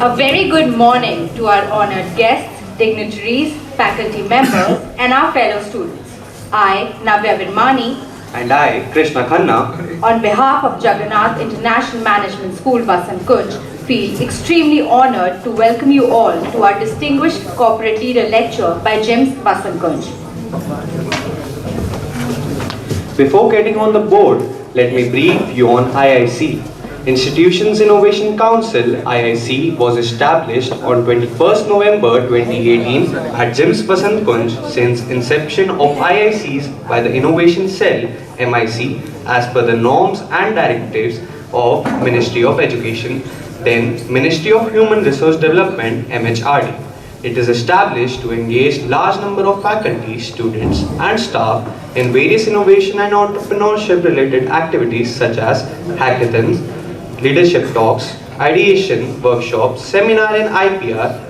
A very good morning to our honored guests, dignitaries, faculty members, and our fellow students. I, Navya Virmani, and I, Krishna Khanna, on behalf of Jagannath International Management School, Vasant Kunj, feel extremely honored to welcome you all to our distinguished corporate leader lecture by JIMS Vasant Kunj. Before getting on the board, let me brief you on IIC. Institutions Innovation Council (IIC) was established on 21st November 2018 at JIMS Vasant Kunj. Since inception of IICs by the Innovation Cell (MIC) as per the norms and directives of Ministry of Education, then Ministry of Human Resource Development (MHRD). It is established to engage large number of faculty, students and staff in various innovation and entrepreneurship related activities such as hackathons, leadership talks, ideation workshops, seminar and IPR,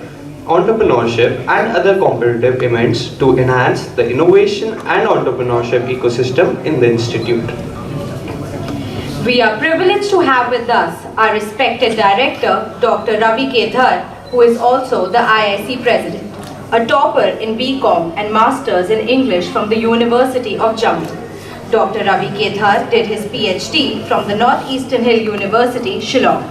entrepreneurship and other competitive events to enhance the innovation and entrepreneurship ecosystem in the institute. We are privileged to have with us our respected director, Dr. Ravi Kedhar, who is also the IIC president, a topper in BCom and Masters in English from the University of Jammu. Dr. Ravi Kedhar did his PhD from the Northeastern Hill University, Shillong.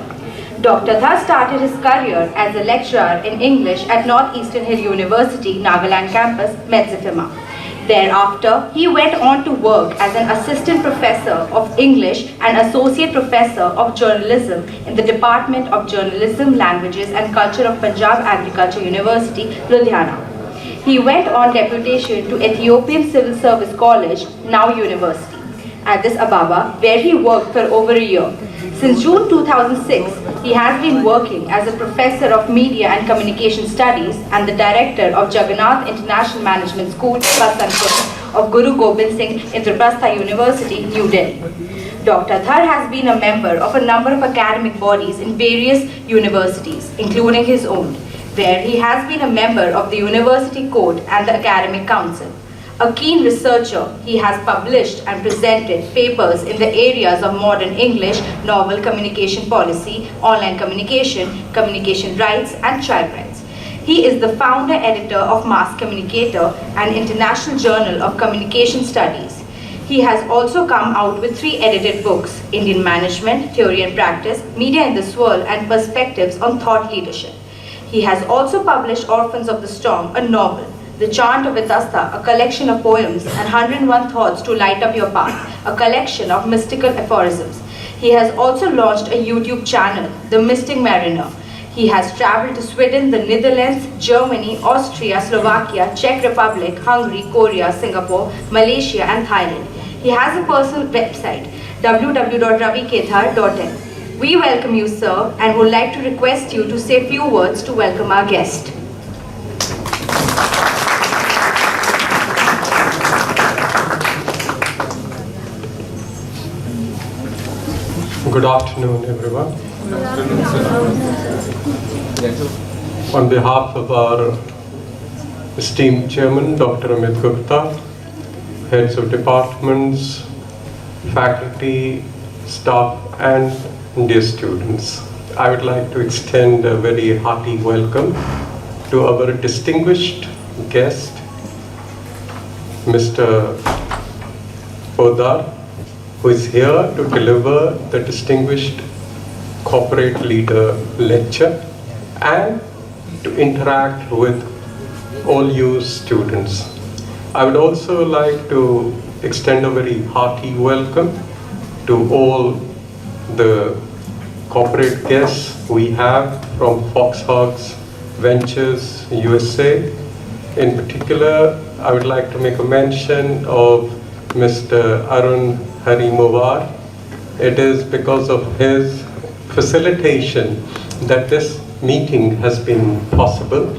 Dr. thus started his career as a lecturer in English at Northeastern Hill University, Nagaland campus, Medzifema. Thereafter, he went on to work as an assistant professor of English and associate professor of journalism in the Department of Journalism, Languages and Culture of Punjab Agriculture University, Ludhiana. He went on deputation to Ethiopian Civil Service College, now University, Addis Ababa, where he worked for over a year. Since June 2006, he has been working as a professor of Media and Communication Studies and the director of Jagannath International Management School, Vasant Kunj, of Guru Gobind Singh Indraprastha University, New Delhi. Dr. Thar has been a member of a number of academic bodies in various universities, including his own, where he has been a member of the University Code and the Academic Council. A keen researcher, he has published and presented papers in the areas of modern English, novel communication policy, online communication, communication rights, and child rights. He is the founder editor of Mass Communicator, an international journal of communication studies. He has also come out with 3 edited books, Indian Management, Theory and Practice, Media in the Swirl, and Perspectives on Thought Leadership. He has also published Orphans of the Storm, a novel, The Chant of Vitasta, a collection of poems, and 101 Thoughts to Light Up Your Path, a collection of mystical aphorisms. He has also launched a YouTube channel, The Mystic Mariner. He has traveled to Sweden, the Netherlands, Germany, Austria, Slovakia, Czech Republic, Hungary, Korea, Singapore, Malaysia, and Thailand. He has a personal website, www.ravikedhar.in. We welcome you, sir, and would like to request you to say a few words to welcome our guest. Good afternoon, everyone. On behalf of our esteemed chairman, Dr. Amit Gupta, heads of departments, faculty, staff, and dear students, I would like to extend a very hearty welcome to our distinguished guest, Mr. Poddar, who is here to deliver the Distinguished Corporate Leader Lecture and to interact with all you students. I would also like to extend a very hearty welcome to all the corporate guests we have from Foxhog's Ventures USA. In particular, I would like to make a mention of Mr. Tarun Poddar. It is because of his facilitation that this meeting has been possible.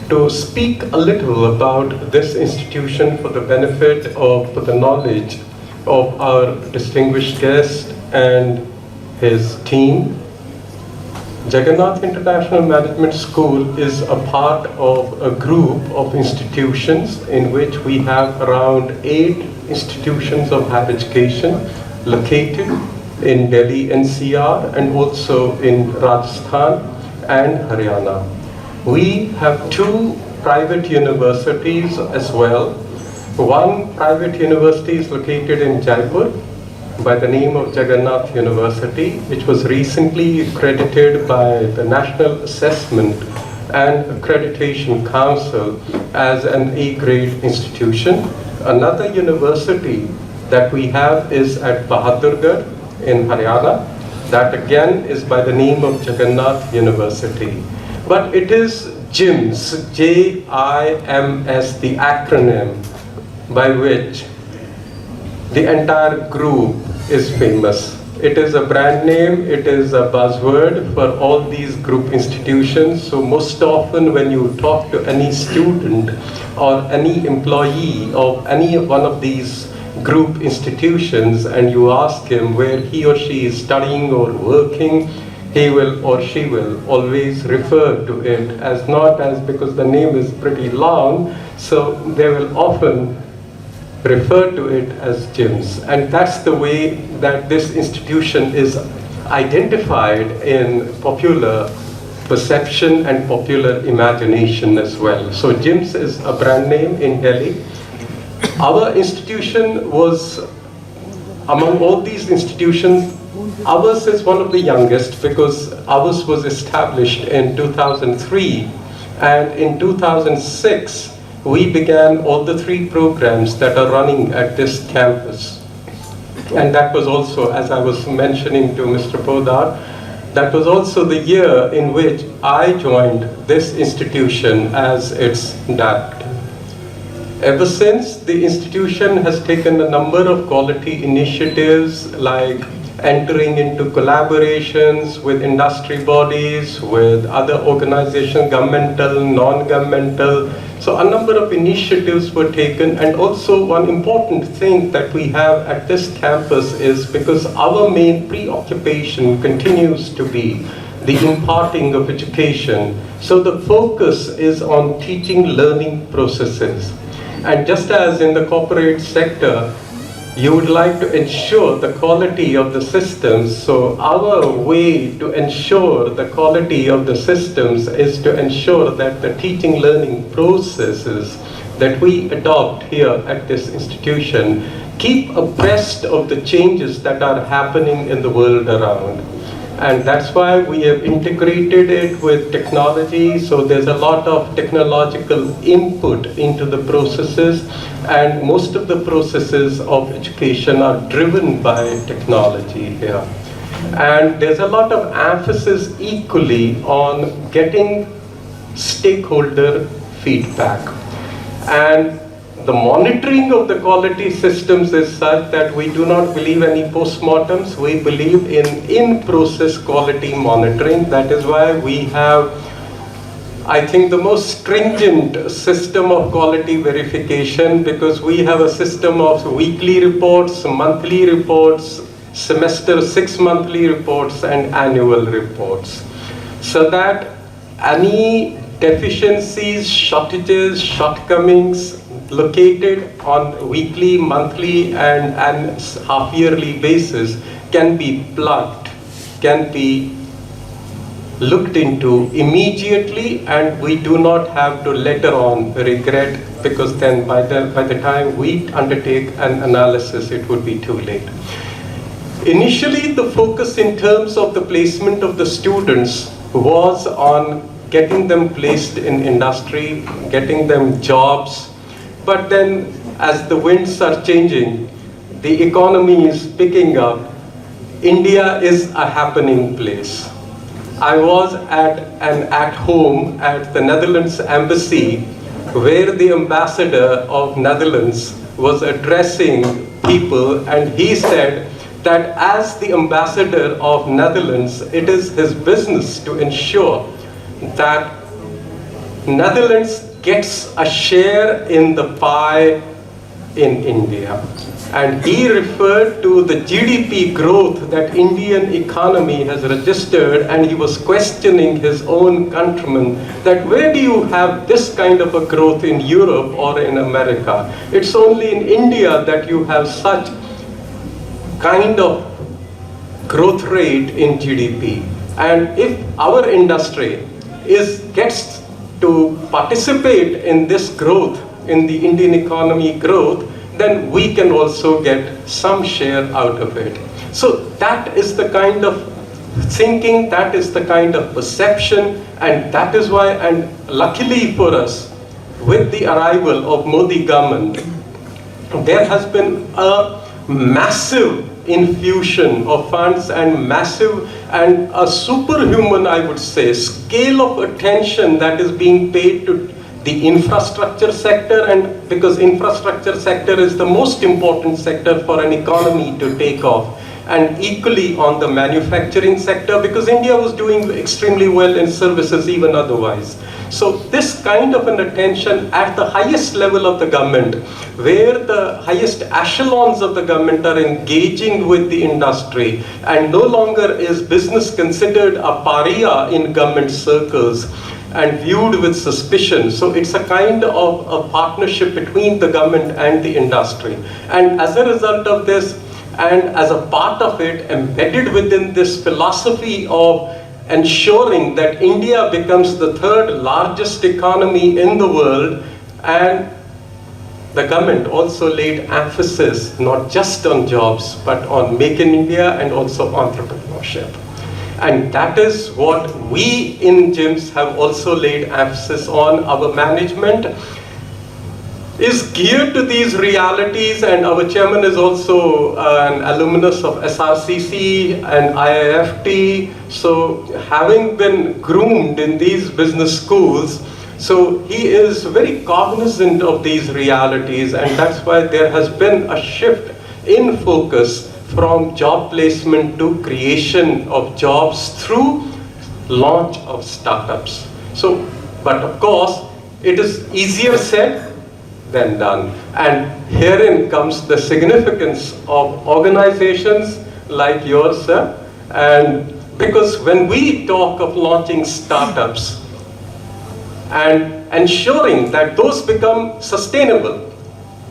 To speak a little about this institution for the benefit of, for the knowledge of our distinguished guest and his team, Jagannath International Management School is a part of a group of institutions in which we have around 8 institutions of higher education located in Delhi NCR and also in Rajasthan and Haryana. We have 2 private universities as well. One private university is located in Jaipur by the name of Jagannath University, which was recently accredited by the National Assessment and Accreditation Council as an A-grade institution. Another university that we have is at Bahadurgarh in Haryana. That again is by the name of Jagannath University. But it is JIMS, J-I-M-S, the acronym by which the entire group is famous. It is a brand name, it is a buzzword for all these group institutions. So most often when you talk to any student or any employee of any one of these group institutions and you ask him where he or she is studying or working, he will or she will always refer to it as not as, because the name is pretty long, so they will often refer to it as JIMS. And that's the way that this institution is identified in popular perception and popular imagination as well. So JIMS is a brand name in Delhi. Our institution was, among all these institutions, ours is one of the youngest because ours was established in 2003, and in 2006 we began all the 3 programs that are running at this campus. And that was also, as I was mentioning to Mr. Poddar, that was also the year in which I joined this institution as its director. Ever since, the institution has taken a number of quality initiatives like entering into collaborations with industry bodies, with other organizations, governmental, non-governmental. So a number of initiatives were taken, and also one important thing that we have at this campus is because our main preoccupation continues to be the imparting of education. So the focus is on teaching learning processes. And just as in the corporate sector, you would like to ensure the quality of the systems. So our way to ensure the quality of the systems is to ensure that the teaching learning processes that we adopt here at this institution keep abreast of the changes that are happening in the world around. And that's why we have integrated it with technology. So there's a lot of technological input into the processes, and most of the processes of education are driven by technology here. And there's a lot of emphasis equally on getting stakeholder feedback. And the monitoring of the quality systems is such that we do not believe any postmortems. We believe in-process quality monitoring. That is why we have, I think, the most stringent system of quality verification, because we have a system of weekly reports, monthly reports, semester 6 monthly reports, and annual reports. So that any deficiencies, shortages, shortcomings located on weekly, monthly, and half-yearly basis can be plugged, can be looked into immediately, and we do not have to later on regret, because then by the time we undertake an analysis, it would be too late. Initially, the focus in terms of the placement of the students was on getting them placed in industry, getting them jobs. But then, as the winds are changing, the economy is picking up, India is a happening place. I was at home at the Netherlands embassy, where the ambassador of Netherlands was addressing people, and he said that as the ambassador of Netherlands, it is his business to ensure that Netherlands gets a share in the pie in India. And he referred to the GDP growth that Indian economy has registered, and he was questioning his own countrymen that where do you have this kind of a growth in Europe or in America? It's only in India that you have such kind of growth rate in GDP. And if our industry gets to participate in this growth, in the Indian economy growth, then we can also get some share out of it. So that is the kind of thinking, that is the kind of perception, and that is why, and luckily for us, with the arrival of Modi government, there has been a massive infusion of funds and massive and a superhuman, I would say, scale of attention that is being paid to the infrastructure sector, and because infrastructure sector is the most important sector for an economy to take off, and equally on the manufacturing sector, because India was doing extremely well in services even otherwise. So this kind of an attention at the highest level of the government, where the highest echelons of the government are engaging with the industry, and no longer is business considered a pariah in government circles and viewed with suspicion. So it's a kind of a partnership between the government and the industry. And as a result of this, and as a part of it, embedded within this philosophy of ensuring that India becomes the third largest economy in the world, and the government also laid emphasis not just on jobs, but on Make in India and also entrepreneurship. And that is what we in JIMS have also laid emphasis on. Our management is geared to these realities, and our chairman is also an alumnus of SRCC and IIFT. So having been groomed in these business schools, so he is very cognizant of these realities, and that's why there has been a shift in focus from job placement to creation of jobs through launch of startups. So, but of course, it is easier said than done. And herein comes the significance of organizations like yours, sir. And because when we talk of launching startups and ensuring that those become sustainable,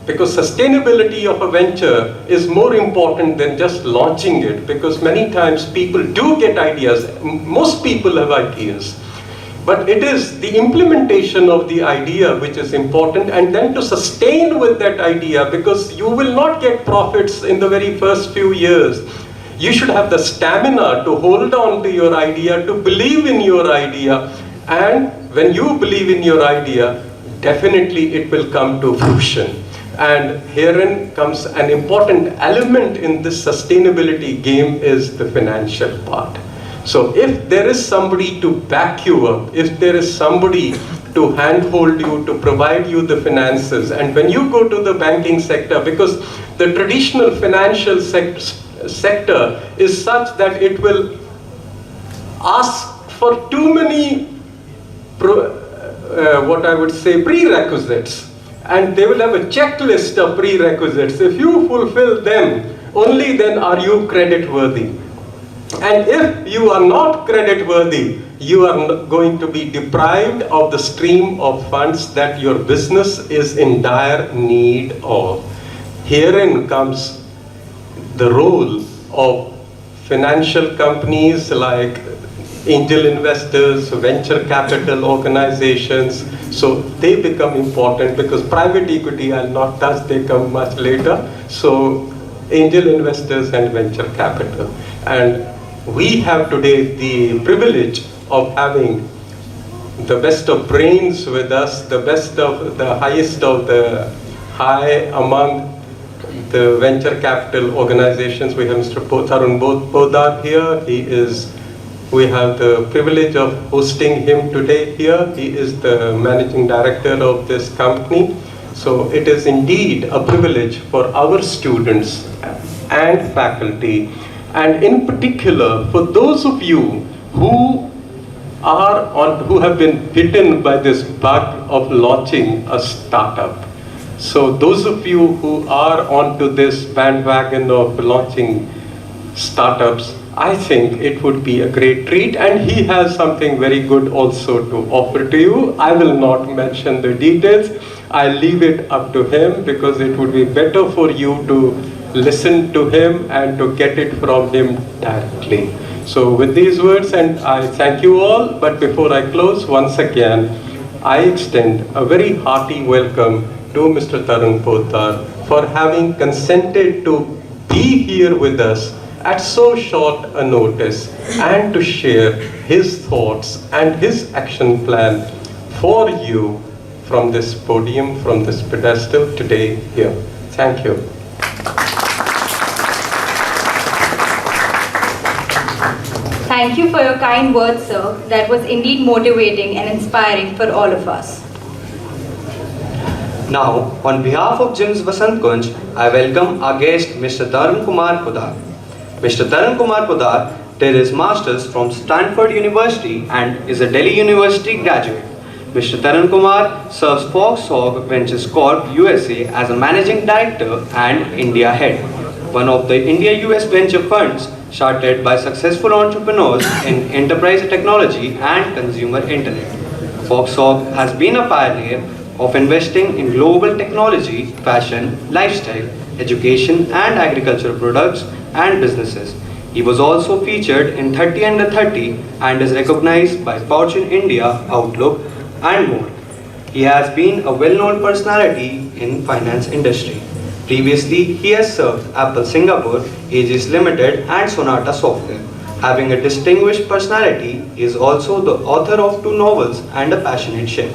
because sustainability of a venture is more important than just launching it, because many times people do get ideas, most people have ideas, but it is the implementation of the idea which is important, and then to sustain with that idea, because you will not get profits in the very first few years. You should have the stamina to hold on to your idea, to believe in your idea, and when you believe in your idea, definitely it will come to fruition. And herein comes an important element in this sustainability game is the financial part. So if there is somebody to back you up, if there is somebody to handhold you, to provide you the finances, and when you go to the banking sector, because the traditional financial sector is such that it will ask for too many, what I would say, prerequisites. And they will have a checklist of prerequisites. If you fulfill them, only then are you credit worthy. And if you are not credit worthy, you are going to be deprived of the stream of funds that your business is in dire need of. Herein comes the role of financial companies like angel investors, venture capital organizations. So they become important because private equity I'll not touch, they come much later. So angel investors and venture capital. And we have today the privilege of having the best of brains with us, the best of the highest of the high among the venture capital organizations. We have Mr. Tarun Poddar here. We have the privilege of hosting him today here. He is the managing director of this company. So it is indeed a privilege for our students and faculty, and in particular for those of you who have been bitten by this bug of launching a startup. So those of you who are onto this bandwagon of launching startups, I think it would be a great treat, and he has something very good also to offer to you. I will not mention the details. I'll leave it up to him because it would be better for you to listen to him and to get it from him directly. So with these words, and I thank you all, but before I close, once again, I extend a very hearty welcome to Mr. Tarun Poddar for having consented to be here with us at so short a notice and to share his thoughts and his action plan for you from this podium, from this pedestal today here. Thank you. Thank you for your kind words, sir. That was indeed motivating and inspiring for all of us. Now, on behalf of JIMS Vasant Kunj, I welcome our guest, Mr. Tarun Poddar. Mr. Tarun Poddar did his masters from Stanford University and is a Delhi University graduate. Mr. Tarun Kumar serves Foxhog Ventures Corp USA as a managing director and India head, one of the India-US venture funds started by successful entrepreneurs in enterprise technology and consumer internet. Foxhog has been a pioneer of investing in global technology, fashion, lifestyle, education and agricultural products and businesses. He was also featured in 30 Under 30 and is recognized by Fortune India, Outlook and more. He has been a well-known personality in finance industry. Previously, he has served Apple Singapore, Aegis Limited and Sonata Software. Having a distinguished personality, he is also the author of 2 novels and a passionate chef.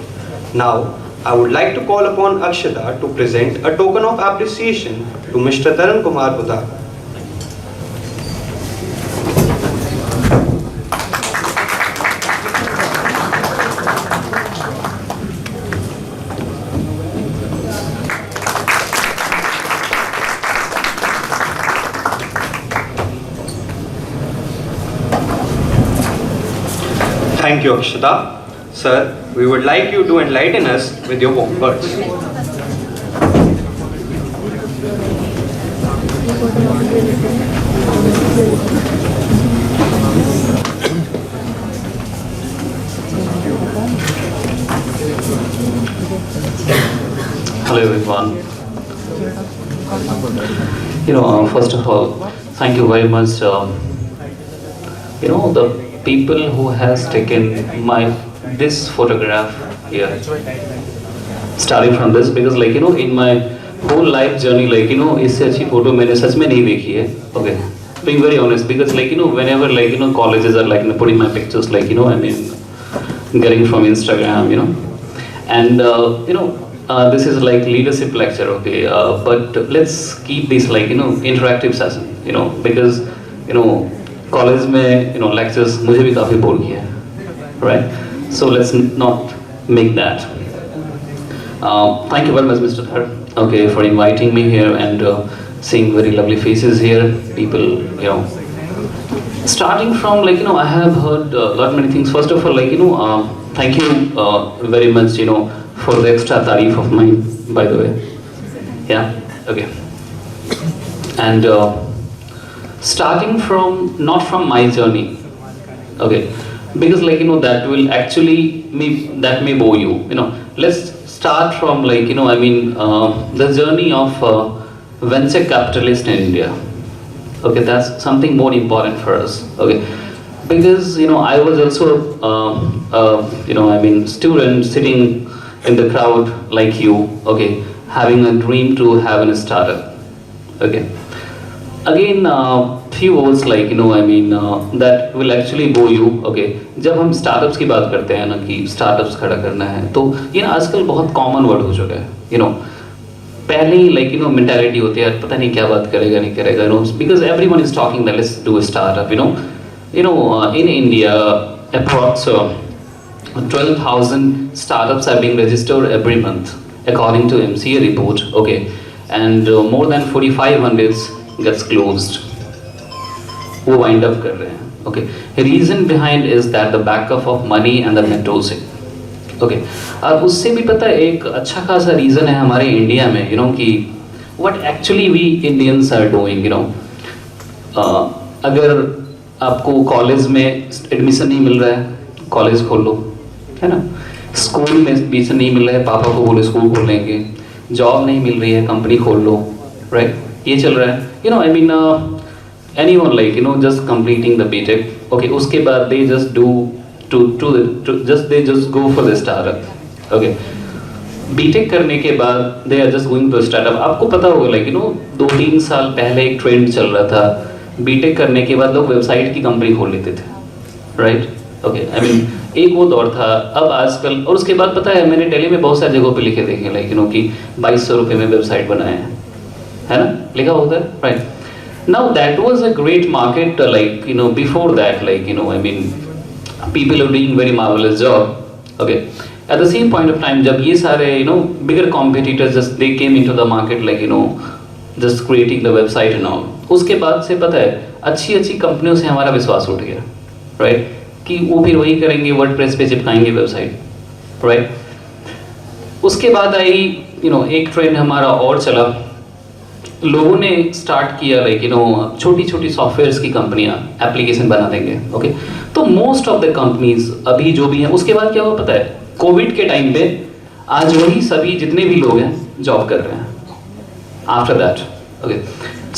Now, I would like to call upon Akshata to present a token of appreciation to Mr. Tarun Poddar. Thank you, Akshata. Sir, we would like you to enlighten us with your warm words. Hello everyone. First of all, thank you very much. The people who has taken this photograph here. Starting from this, because in my whole life journey, इससे अच्छी photo मैंने सच में नहीं देखी है. Okay, being very honest, because whenever colleges are putting my pictures getting from Instagram, and this is leadership lecture, okay, but let's keep this interactive session, because college में lectures मुझे भी काफी बोर किया, right? So let's not make that. Thank you very much, Mr. Thar, okay, for inviting me here and seeing very lovely faces here. People, starting from I have heard a lot many things. First of all, thank you very much, for the extra tarif of mine, by the way. Yeah, okay. And starting from not from my journey, okay, because that will actually that may bore you. Let's start from the journey of venture capitalist in India. Okay, that's something more important for us. Okay, because I was also student sitting in the crowd like you, okay, having a dream to have a startup, okay. Again, few words like that will actually bore you, okay. जब हम startups की बात करते हैं ना कि startups खड़ा करना है, तो ये ना आजकल बहुत common word हो चुका है, पहले ही mentality होती है, पता नहीं क्या बात करेगा नहीं करेगा, because everyone is talking that let's do a startup, in India, approx 12,000 startups are being registered every month, according to MCA report, okay, and more than 4,500 gets closed. वो wind up कर रहे हैं, okay. Reason behind is that the backup of money and the mentorship, okay. अब उससे भी पता है एक अच्छा खासा reason है हमारे इंडिया में, कि what actually we Indians are doing, अगर आपको कॉलेज में एडमिशन नहीं मिल रहा है, कॉलेज खोल लो, है ना. स्कूल में एडमिशन नहीं मिल रहा है, पापा को बोलो स्कूल खोल लेंगे. जॉब नहीं मिल रही है, कंपनी खोल लो, राइट. ये चल रहा है. Anyone just completing the BTech, okay, उसके बाद they just they just go for the startup, okay. BTech करने के बाद they are just going to a startup. आपको पता होगा 2-3 साल पहले एक ट्रेंड चल रहा था, BTech करने के बाद लोग वेबसाइट की कंपनी खोल लेते थे, राइट, ओके. एक वो दौर था. अब आजकल, और उसके बाद पता है मैंने दिल्ली में बहुत सारी जगहों पे लिखे देखे कि 2200 रुपये में वेबसाइट बनाए हैं, है ना, लिखा होता है, right. Now that was a great market, before that, people are doing very marvelous job, okay. At the same point of time, जब ये सारे bigger competitors just they came into the market, just creating the website and all, उसके बाद से पता है अच्छी कंपनियों से हमारा विश्वास उठ गया, राइट, कि वो फिर वही करेंगे, वर्डप्रेस पे चिपकाएंगे वेबसाइट, राइट. उसके बाद आई एक ट्रेंड हमारा और चला, लोगों ने स्टार्ट किया छोटी सॉफ्टवेयर्स की कंपनियां एप्लीकेशन बना देंगे, ओके. तो मोस्ट ऑफ द कंपनीज अभी जो भी हैं, उसके बाद क्या हुआ पता है, कोविड के टाइम पे आज वही सभी जितने भी लोग हैं जॉब कर रहे हैं after that, okay.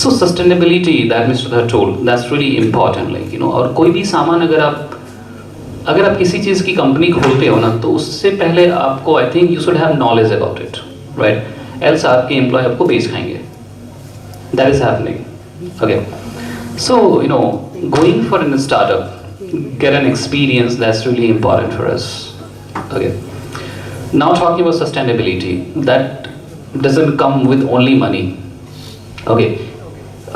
So sustainability that mister धर टोल्ड, दैट्स रियली इंपॉर्टेंट, और कोई भी सामान अगर आप किसी चीज़ की कंपनी खोलते हो ना, तो उससे पहले आपको I think you should have knowledge about it, right, else आपके एम्प्लॉय आपको बेच खाएंगे. That is happening, okay. So going for a startup, get an experience, that's really important for us, okay. Now talking about sustainability, that doesn't come with only money, okay.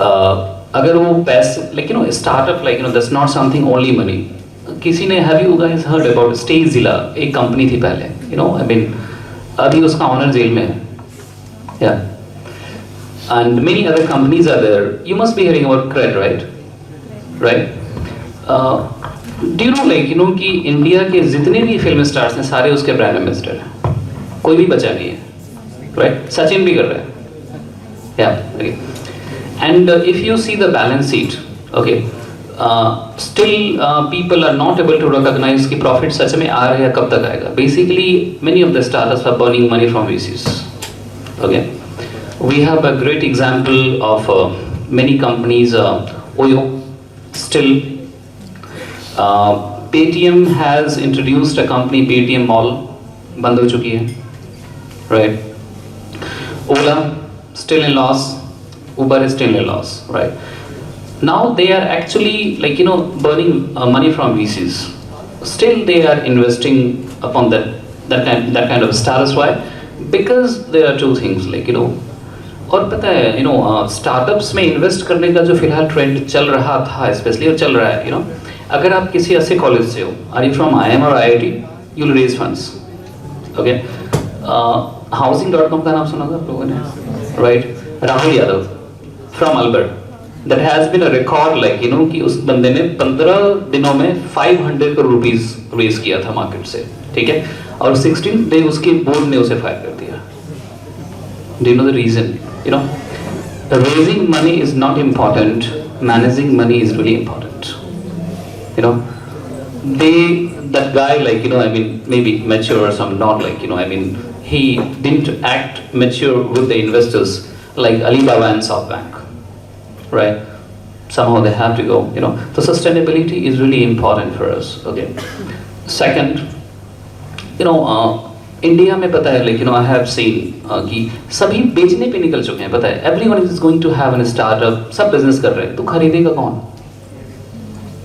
अगर वो पैसे startup that's not something only money. किसी ने have you guys heard about Stagezilla? एक company थी पहले, अभी उसका ऑनर जेल में है, yeah. And many other companies are there. You must be hearing about Cred, right? Right? Do you know कि इंडिया के जितने भी फिल्म स्टार्स हैं सारे उसके ब्रांड एम्बेसडर हैं, कोई भी बचा नहीं है, राइट. सचिन भी कर रहा है, yeah, okay. And if you see the balance sheet, okay, still people are not able to recognize कि प्रॉफिट सच में आ रहा है, कब तक आएगा. Basically many of the startups are burning money from VCs, okay. We have a great example of many companies, Oyo, still. Paytm has introduced a company, Paytm Mall, बंद हो चुकी है, right. Ola, still in loss. Uber is still in loss, right. Now they are actually burning money from VCs. Still they are investing upon that kind of status. Why? Because there are two things, और पता है startups में invest करने का जो फिलहाल trend चल रहा था स्पेशली और चल रहा है, अगर आप किसी ऐसे कॉलेज से हो, आर यू फ्रॉम IIM और IIT, you will raise funds, okay. housing.com का नाम सुना था आप लोगों ने, right. Rahul Yadav from Albert, that has been a record कि उस बंदे ने 15 दिनों में 500 करोड़ रुपीस रेज किया था मार्केट से, ठीक है, और 16th डे उसके बोर्ड ने उसे फायर कर दिया. Do you know the reason? Raising money is not important. Managing money is really important. That guy, maybe mature or some not, he didn't act mature with the investors like Alibaba and SoftBank, right? somehow they have to go, you know. So sustainability is really important for us. Okay. Second, you know, India में पता है, like you know, I have seen कि सभी बेचने पे निकल चुके हैं, पता है, everyone is going to have a startup, सब business कर रहे हैं, तो खरीदेगा कौन?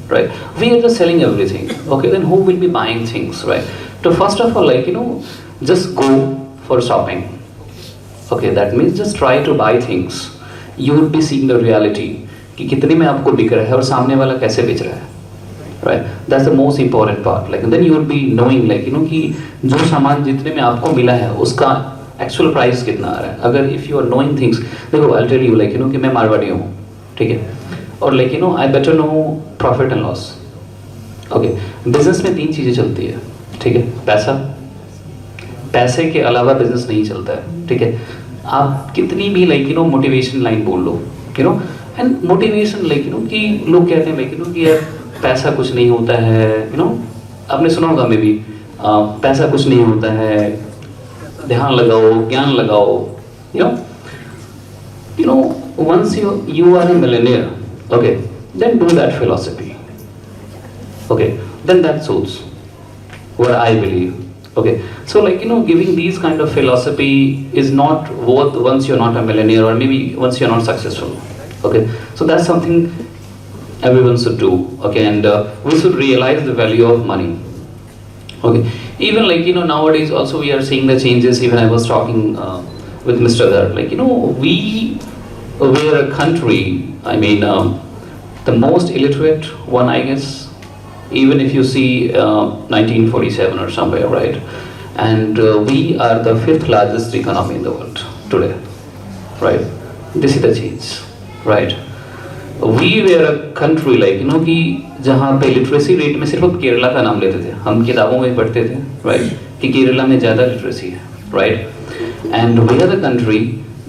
Right? We are just selling everything. Okay, then who will be buying things, right? So first of all, like you know, just go for shopping. Okay, that means just try to buy things. You would be seeing the reality कि कितने में आपको बिक रहा है और सामने वाला कैसे बेच रहा है. Right? That's the most important part. Like, and then you would be knowing, like, you know, कि जो सामान जितने में आपको मिला है उसका actual price कितना आ रहा है. अगर if you are knowing things, देखो, I'll tell you, like, you know, कि मैं मारवाड़ी हूँ, ठीक है, और like, you know, I better know profit and loss. Okay, business में 3 चीज़ें चलती है, ठीक है, पैसा, पैसे के अलावा business नहीं चलता है, ठीक है. आप कितनी भी like, you know, motivation line बोल लो, you know, and motivation like, you know, कि लोग कहते हैं like, you know, कि यार पैसा कुछ नहीं होता है, you know, आपने सुना होगा मे भी, पैसा कुछ नहीं होता है, ध्यान लगाओ, ज्ञान लगाओ, you know, once you are a millionaire, okay, then do that philosophy, okay, then that suits what I believe, okay. So like, you know, giving these kind of philosophy is not worth once you're not a millionaire or maybe once you're not successful, okay. So that's something everyone should do, okay, and we should realize the value of money, okay. Even like, you know, nowadays also we are seeing the changes. Even I was talking with Mr. Dhar, like, you know, we were a country, I mean, the most illiterate one, I guess, even if you see 1947 or somewhere, right, and we are the 5th largest economy in the world today, right. This is the change, right. We were a country, like, you know, कि जहाँ पे literacy rate में सिर्फ केरला का नाम लेते थे, हम किताबों में पढ़ते थे, राइट, कि केरला में ज़्यादा लिटरेसी है, right, and we are the country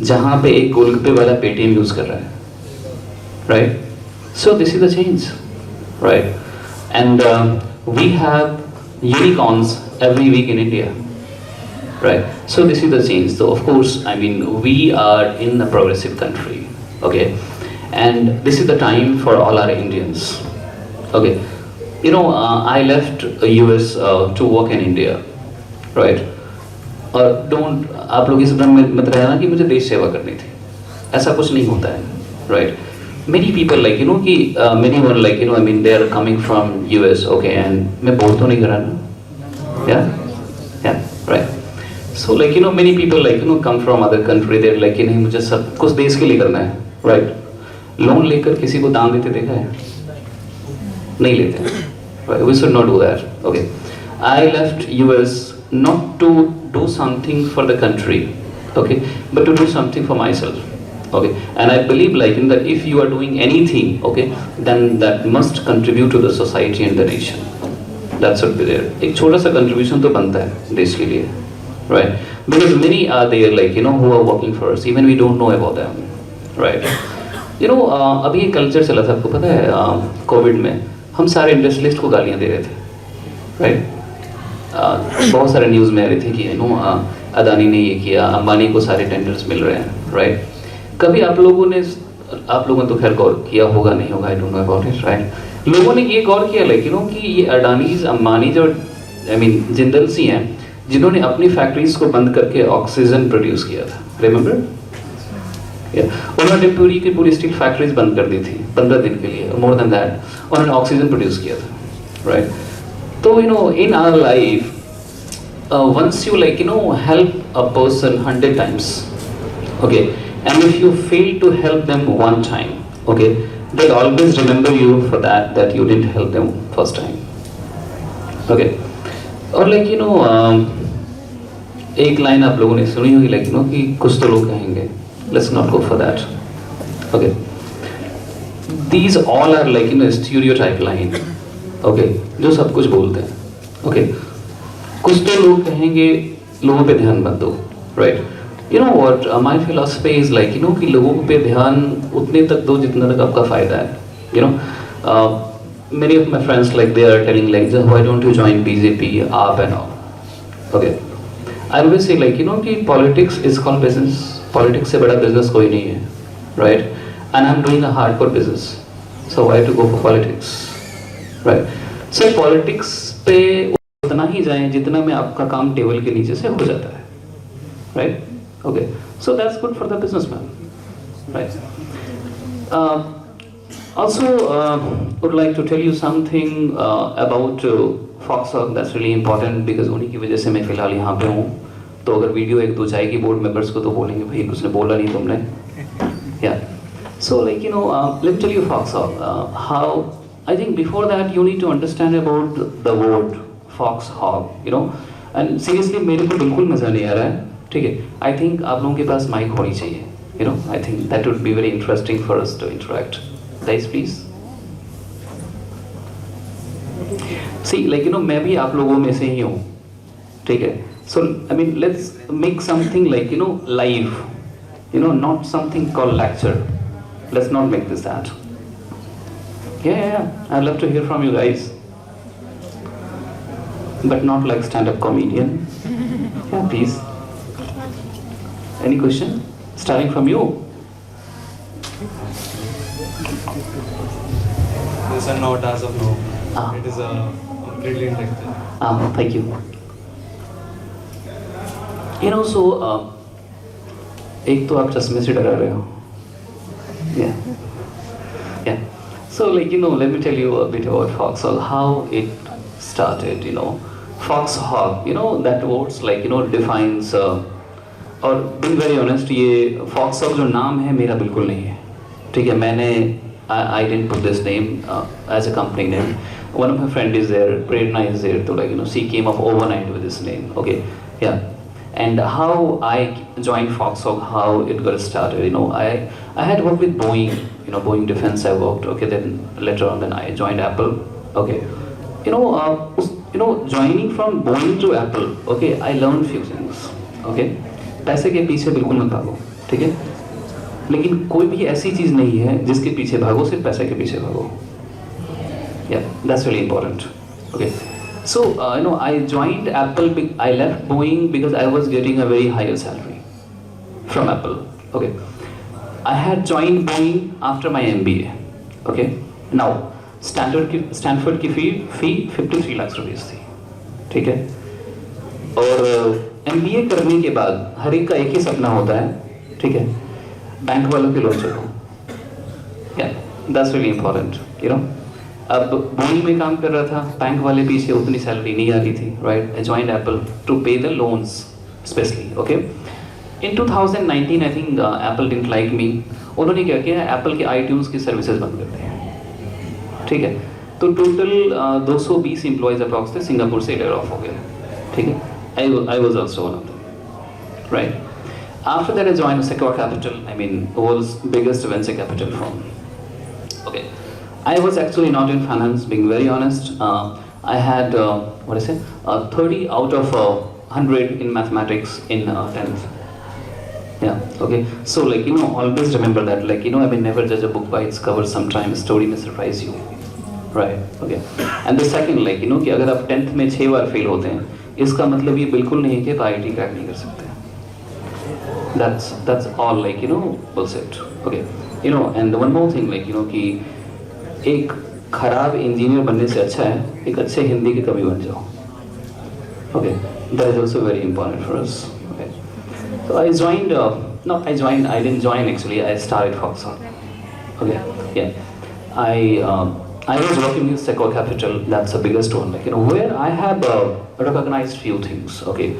जहाँ पे एक गोलगप्पे वाला पेटीएम यूज़ कर रहा है, right. So this is the change, right, and we have unicorns every week in India, right. So this is the change. So of course, I mean, we are in a progressive country, okay. And this is the time for all our Indians, okay. You know, I left US to work in India, right. और don't, आप लोग इस भ्रम में मत रहना कि मुझे देश सेवा करनी थी, ऐसा कुछ नहीं होता है, right. Many people, like, you know, कि many one, like, you know, I mean, they are coming from US, okay, and मैं बोल तो नहीं कर रहा ना, yeah, right. So like, you know, many people, like, you know, come from other country, they're like, कि नहीं, मुझे सब कुछ देश के लिए करना है, right. लोन लेकर किसी को दान देते देखा है? नहीं लेते. We should not do that. Okay. I left US not to do something for the country, okay, but to do something for myself, okay. And I believe, like, in that if you are doing anything, okay, then that must contribute to the society and the nation. That should be there. एक छोटा सा contribution तो बनता है देश के लिए, right? Because many are there, like, you know, who are working for us, even we don't know about them, right? You know, अभी एक कल्चर चला था, आपको पता है, कोविड में हम सारे इंडस्ट्रियलिस्ट को गालियाँ दे रहे थे, राइट. बहुत सारे न्यूज़ में आ रहे थे कि, यू नो, अदानी ने ये किया, अंबानी को सारे टेंडर्स मिल रहे हैं, राइट. कभी आप लोगों ने तो खैर गौर किया होगा, नहीं होगा, I don't know about it, right. लोगों ने ये गौर किया, लाइक, यू नो, कि ये अडानीज, अंबानी जो, आई मीन, जिंदल सी हैं, जिन्होंने अपनी फैक्ट्रीज को बंद करके ऑक्सीजन प्रोड्यूस किया था, रिमेंबर. उन्होंने पूरी की पूरी स्टील फैक्ट्रीज बंद कर दी थी 15 दिन के लिए, मोर देन दैट, उन्होंने ऑक्सीजन प्रोड्यूस किया था, राइट. तो you know, in our life, once you, like, you know, help a person 100 times, okay, and if you fail to help them one time, okay, they'll always remember you for that you didn't help them first time, okay. और like, you no, एक line आप लोगों ने सुनी होगी, like, you know, कि कुछ तो लोग कहेंगे, let's not go for that, okay. These all are, like, you know, stereotype line, okay, जो सब कुछ बोलते हैं, okay. कुछ तो लोग कहेंगे, लोगों पे ध्यान मत दो, right. You know what, my philosophy is, like, you know, कि लोगों पे ध्यान उतने तक दो जितना तक आपका फायदा है, you know. Many of my friends, like, they are telling, like, why don't you join BJP, AAP and all, okay. I always say, like, you know, कि politics is called business. Politics से बड़ा business कोई नहीं है, right? And I'm doing a hardcore business, So why to go for politics, right? So politics पे उतना ही जाएं जितना में आपका काम टेबल के नीचे से हो जाता है, right? Okay, so that's good for the businessman, right? Also, would like to tell you something about Foxhog. That's really important because उन्हीं की वजह से मैं फिलहाल यहाँ पे हूँ. तो अगर वीडियो एक दो जाएगी बोर्ड मेंबर्स को तो बोलेंगे भाई कुछ ने बोला नहीं तुमने. Yeah. So let me tell you Foxhog. How I think before that you need to understand about the word Foxhog. And seriously मेरे को बिल्कुल मजा नहीं आ रहा है. ठीक है. I think आप लोगों के पास माइक होनी चाहिए. I think that would be very interesting for us to interact. Guys, please. See, मैं भी आप लोगों में से ही हूँ. ठीक है. So I mean, let's make something live. Not something called lecture. Let's not make this that. Yeah. I'd love to hear from you guys. But not like stand-up comedian. Yeah, please. Any question? Starting from you. These are not as of now. Ah. It is a completely intellectual. Thank you. So एक तो आप चश्मे से डरा रहे हो. Yeah. So let me tell you a bit about Foxhog, how it started. Foxhog. That words defines. और being very honest, ये Foxhog जो नाम है मेरा बिल्कुल नहीं है. ठीक है, मैंने I didn't put this name as a company name. One of my friend is there, Prerna is there, so she came up overnight with this name. Okay, yeah. And how I joined Foxhog, how it got started. I had worked with Boeing, Boeing Defense. I worked. Okay, then later on, then I joined Apple. Okay, joining from Boeing to Apple. Okay, I learned few things. Okay, पैसे के पीछे बिल्कुल मत भागो. ठीक है. लेकिन कोई भी ऐसी चीज़ नहीं है जिसके पीछे भागो, सिर्फ पैसे के पीछे भागो. Yeah, that's really important. Okay, so I joined Apple. I left Boeing because I was getting a very higher salary from Apple. Okay, I had joined Boeing after my MBA. Okay, now Stanford की fee 53 lakh rupees थी. ठीक है. और MBA करने के बाद हर एक का एक ही सपना होता है. ठीक है, बैंक वालों के लोन चलो. Yeah, that's really important. अब बोइंग में काम कर रहा था, बैंक वाले पीछे उतनी सैलरी नहीं आ रही थी. Right, I joined Apple to pay the loans specially. Okay, in 2019 I think Apple didn't like me. उन्होंने क्या किया, एप्पल के iTunes की सर्विसेज बंद कर दी. ठीक है, तो टोटल 220 एम्प्लॉयज अप्रॉक्स थे, सिंगापुर से लेयर ऑफ हो गए. ठीक है, I was also one of them. Right, after that I joined Secure Capital, I mean world's biggest venture capital firm. Okay, I was actually not in finance, being very honest. I had 30 out of 100 in mathematics in 10th. Yeah. Okay. So always remember that. I mean, never judge a book by its cover. Sometimes story may surprise you. Right. Okay. And the second, कि अगर आप 10th में 6 बार fail होते हैं, इसका मतलब ये बिल्कुल नहीं है कि आप IIT क्रैक नहीं कर सकते. That's all bullshit. Okay. And one more thing कि एक खराब इंजीनियर बनने से अच्छा है एक अच्छे हिंदी के कवि बन जाओ. Okay, that is also very important for us. Okay, so I joined. I didn't join actually. I started Foxhog. Okay, yeah. I was working with Secure Capital. That's the biggest one. Where I have recognized few things. Okay,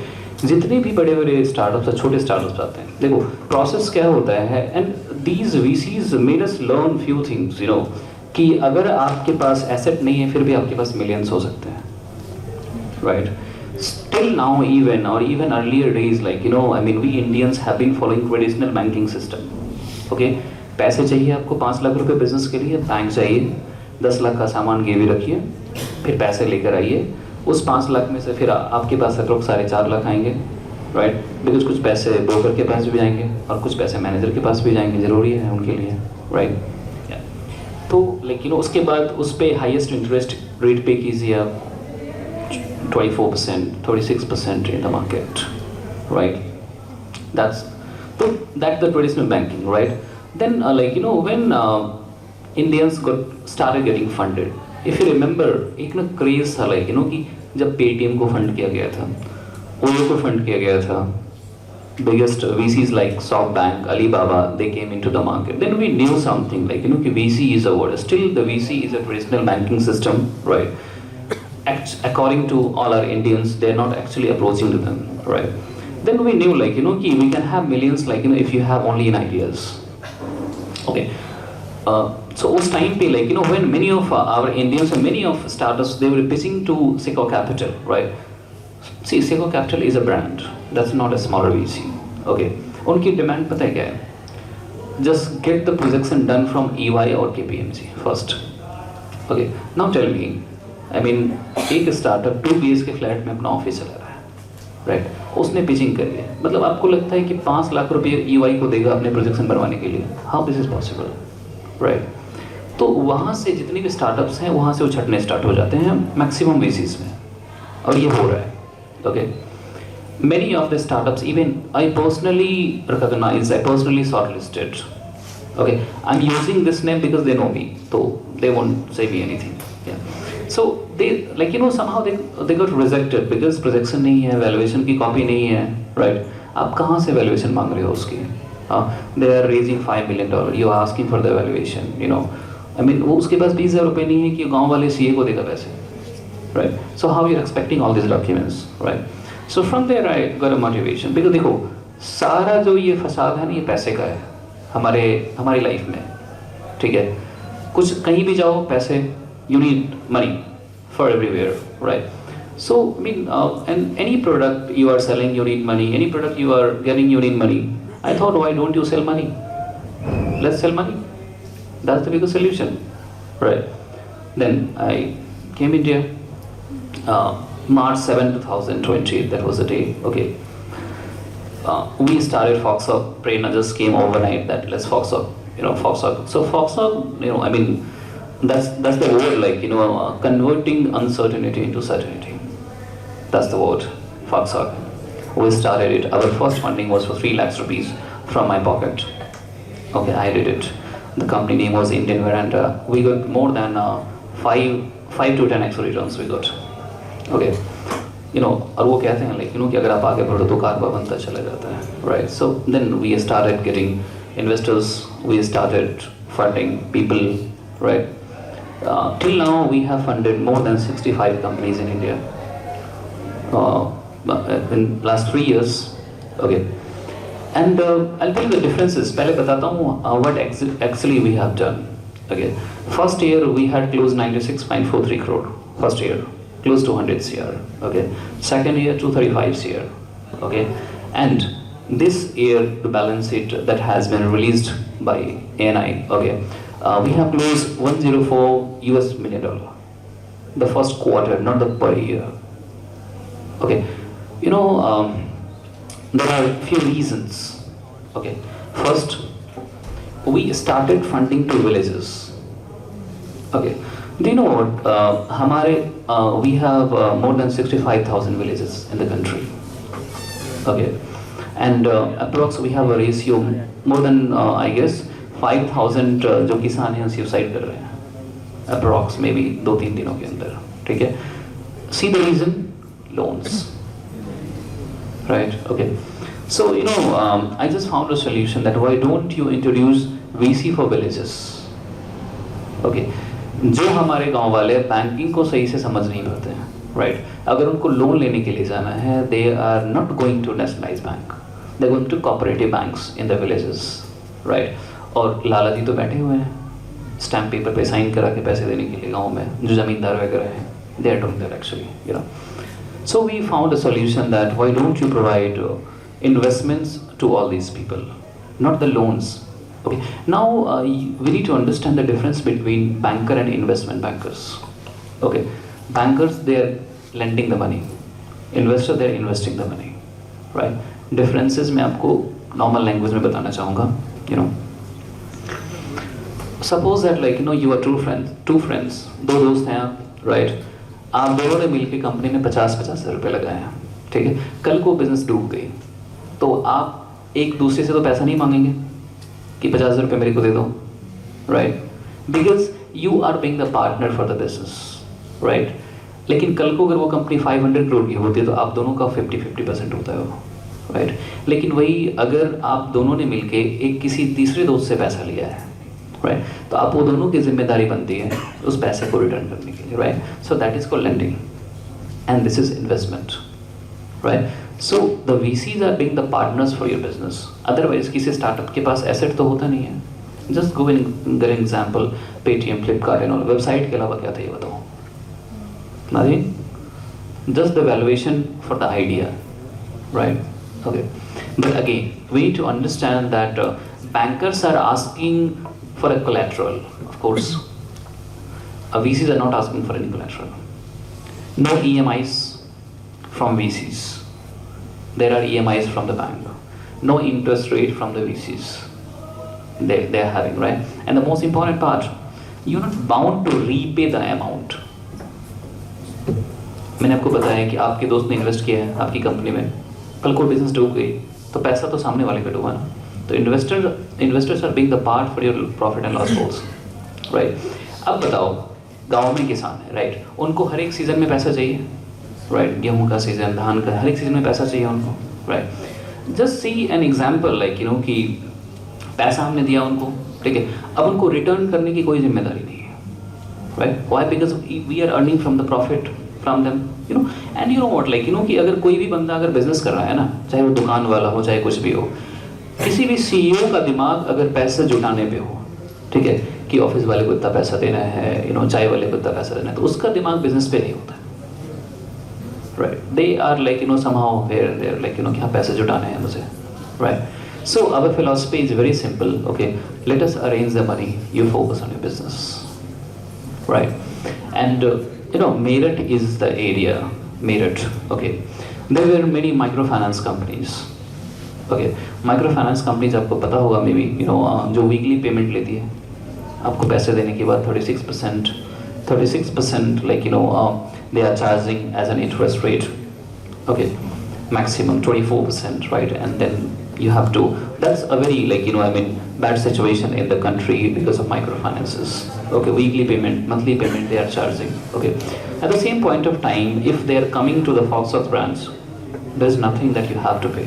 जितने भी बड़े बड़े startups या छोटे startups आते हैं, देखो process क्या होता है. And these VCs made us learn few things. कि अगर आपके पास एसेट नहीं है फिर भी आपके पास मिलियंस हो सकते हैं. राइट, स्टिल नाउ इवन और even earlier days I mean we Indians have been following traditional banking system. Okay, पैसे चाहिए आपको 5 लाख रुपए बिजनेस के लिए, बैंक चाहिए 10 लाख का सामान गिरवी रखिए, फिर पैसे लेकर आइए. उस 5 लाख में से फिर आपके पास अप्रोक्स 4.5 लाख आएंगे. राइट, बिकॉज कुछ पैसे ब्रोकर के पास भी जाएंगे और कुछ पैसे मैनेजर के पास भी जाएंगे, ज़रूरी है उनके लिए. राइट, तो उसके बाद उस पर हाईएस्ट इंटरेस्ट रेट पे कीजिए आप 24%, 36% in the market, right? That's the traditional banking, right? Then when Indians started getting funded. If you remember, एक ना क्रेज था लाइक कि जब पेटीएम को फंड किया गया था, ओयो को फंड किया गया था, biggest VCs like SoftBank, Alibaba, they came into the market. Then we knew something like कि VC is a word. Still the VC is a traditional banking system, right? According to all our Indians, they are not actually approaching to them, right? Then we knew like कि we can have millions like if you have only in ideas. Okay. So उस time पे like when many of our Indians and many of startups they were pitching to Seco Capital, right? See, Seco Capital is a brand. That's not a smaller VC. Okay. उनकी demand पता है क्या है? Just get the projection done from EY or KPMG first. Okay. Now tell me, I mean एक startup 2 BHK flat में अपना office चला रहा है, right? उसने पिचिंग करी है. मतलब आपको लगता है कि 5 लाख रुपये EY को देगा अपने प्रोजेक्शन बनवाने के लिए? How this is possible, right? तो वहाँ से जितने भी स्टार्टअप्स हैं वहाँ से उछटने स्टार्ट हो जाते हैं मैक्सिमम VCs में, और ये हो रहा है. Okay. Many of the startups, even I personally recognize, I personally shortlisted. Okay, I'm using this name because they know me, so they won't say me anything. Yeah. So they like somehow they got rejected because projection नहीं है, valuation की copy नहीं है, right? आप कहाँ से valuation मांग रहे हो उसकी? They are raising $5 million. You are asking for the valuation, I mean वो उसके पास 20,000 रुपये नहीं है कि गांव वाले CA को देगा पैसे. Right. So how you're expecting all these documents, right? So from there I got a motivation because देखो सारा जो ये फसाद है ना ये पैसे का है हमारी लाइफ में, ठीक है? कुछ कहीं भी जाओ पैसे, you need money for everywhere, right? So I mean and any product you are selling you need money, any product you are getting you need money. I thought why don't you sell money? Let's sell money. That's the biggest solution, right? Then I came India. March 7, 2020, that was the day. Okay. We started Foxhog. Prerna just came overnight that let's Foxhog, Foxhog. So Foxhog, I mean, that's the word like converting uncertainty into certainty. That's the word, Foxhog. We started it. Our first funding was for 3 lakhs rupees from my pocket. Okay, I did it. The company name was Indian Veranda. We got more than 5 to 10x returns we got. Okay, और वो कहते हैं like कि अगर आप आगे बढ़ो तो कारवा बनता चला जाता है, right? So then we started getting investors, we started funding people, right? Till now we have funded more than 65 companies in India in last 3 years. Okay, and I'll tell you the differences. पहले बताता हूँ what actually we have done. Okay, first year we had closed 96.43 crore. First year. Close to 100 CR. Okay. Second year 235 CR. Okay. And this year the balance sheet that has been released by ANI. Okay. We have closed $104 million. The first quarter, not the per year. Okay. There are a few reasons. Okay. First, we started funding to villages. Okay. Do you know what? We have more than 65,000 villages in the country. Okay, and approx we have a ratio more than I guess 5,000 जो किसान हैं suicide कर रहे हैं. Approx maybe 2-3 दिनों के अंदर, ठीक है? See the reason? Loans. Right? Okay. So I just found a solution that why don't you introduce VC for villages? Okay. जो हमारे गांव वाले बैंकिंग को सही से समझ नहीं पाते हैं, राइट? अगर उनको लोन लेने के लिए जाना है, they are not going to nationalize bank, they going to cooperative banks in the villages, right? और लाला जी तो बैठे हुए हैं स्टैम्प पेपर पे साइन करा के पैसे देने के लिए गाँव में, जो जमींदार वगैरह हैं, they are doing that actually, So we found a solution that why don't you provide investments to all these people, not the loans. Okay. Now we need to understand the difference between banker and investment bankers. Okay. Bankers, they are lending the money. Investor, they are investing the money. Right. Differences मैं आपको normal language में बताना चाहूँगा. Suppose that you are two friends, दो दोस्त हैं आप, right? आप दोनों ने मिलकर कंपनी में 50,000 रुपये लगाए हैं, ठीक है? कल को बिजनेस डूब गई तो आप एक दूसरे से तो पैसा नहीं मांगेंगे कि 50,000 रुपये मेरे को दे दो, right? because you are being the partner for the business, right? लेकिन कल को अगर वो कंपनी 500 करोड़ की होती है तो आप दोनों का 50-50% होता है वो, राइट? लेकिन वही अगर आप दोनों ने मिलके एक किसी तीसरे दोस्त से पैसा लिया है, राइट, तो आप वो दोनों की जिम्मेदारी बनती है उस पैसे को रिटर्न करने के लिए, right? So that is called lending and this is investment, right? So the VCs are being the partners for your business. Otherwise किसी स्टार्टअप के पास एसेट तो होता नहीं है. जस्ट गो इन गर example Paytm, Flipkart and all, website के अलावा क्या था ये बताओ? Nothing. Just the valuation for the idea, right? Okay. But again, we need to understand that bankers are asking for a collateral. Of course, VCs are not asking for any collateral. No EMIs from VCs. There are EMIs from the bank. No interest rate from the VCs. They are having, right? And the most important part, you're not bound to repay the amount. मैंने आपको बताया कि आपके दोस्त ने invest किया है आपकी कंपनी में, कल को बिजनेस डूब गई तो पैसा तो सामने वाले का डूबा ना. तो investors are being the part for your profit and loss goals, right? अब बताओ, गांव में किसान है, राइट? उनको हर एक सीजन में पैसा चाहिए, राइट? गेहूं का सीजन, धान का, हर एक सीजन में पैसा चाहिए उनको, right? Just see an example, like you know कि पैसा हमने दिया उनको, ठीक है, अब उनको रिटर्न करने की कोई जिम्मेदारी नहीं है, right? Why? Because we are earning from the profit from them, you know. And you know what, like you know कि अगर कोई भी बंदा अगर बिजनेस कर रहा है ना, चाहे वो दुकान वाला हो चाहे कुछ भी हो, किसी भी CEO का दिमाग अगर पैसे जुटाने पे हो, ठीक है, कि ऑफिस वाले को इतना पैसा देना है, यू नो, चाय वाले को इतना पैसा देना है, तो उसका दिमाग बिजनेस पे नहीं होता है, right? They are like you know somehow here there, like you know कि हाँ पैसे जुटाने हैं मुझे, right? So our philosophy is very simple. Okay, let us arrange the money, you focus on your business, right? And you know, Meerut is the area. Meerut, okay. There were many microfinance companies. Okay, microfinance companies आपको पता होगा may be, you know, जो weekly payment लेती है आपको पैसे देने के बाद 36% like you know they are charging as an interest rate. Okay, maximum 24%, right? And then you have to, that's a very like you know I mean bad situation in the country because of microfinances. Okay, weekly payment, monthly payment they are charging. Okay, at the same point of time, if they are coming to the Foxhog branch, there's nothing that you have to pay,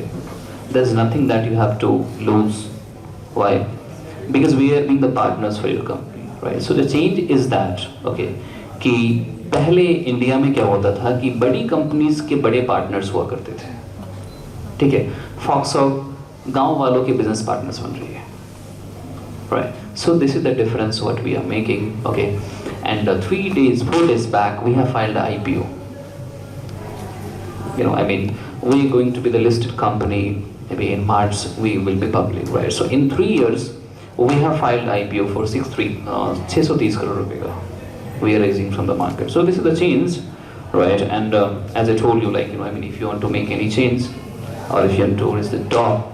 there's nothing that you have to lose. Why? Because we are being the partners for your company, right? So the change is that, okay, कि पहले India में क्या होता था कि बड़ी companies के बड़े पार्टनर्स हुआ करते थे, ठीक है? Foxhog गांव वालों के बिजनेस पार्टनर्स बन रही है, right? So this is the difference what we are making, okay? And 4 days back we have filed an IPO. You know, I mean, we're going to be the listed company. Maybe in March we will be public, right? So in 3 years we have filed IPO for 630 crore रुपए का we are raising from the market. So this is the change, right? And as I told you, like you know, I mean, if you want to make any change, or if you want to reach the top,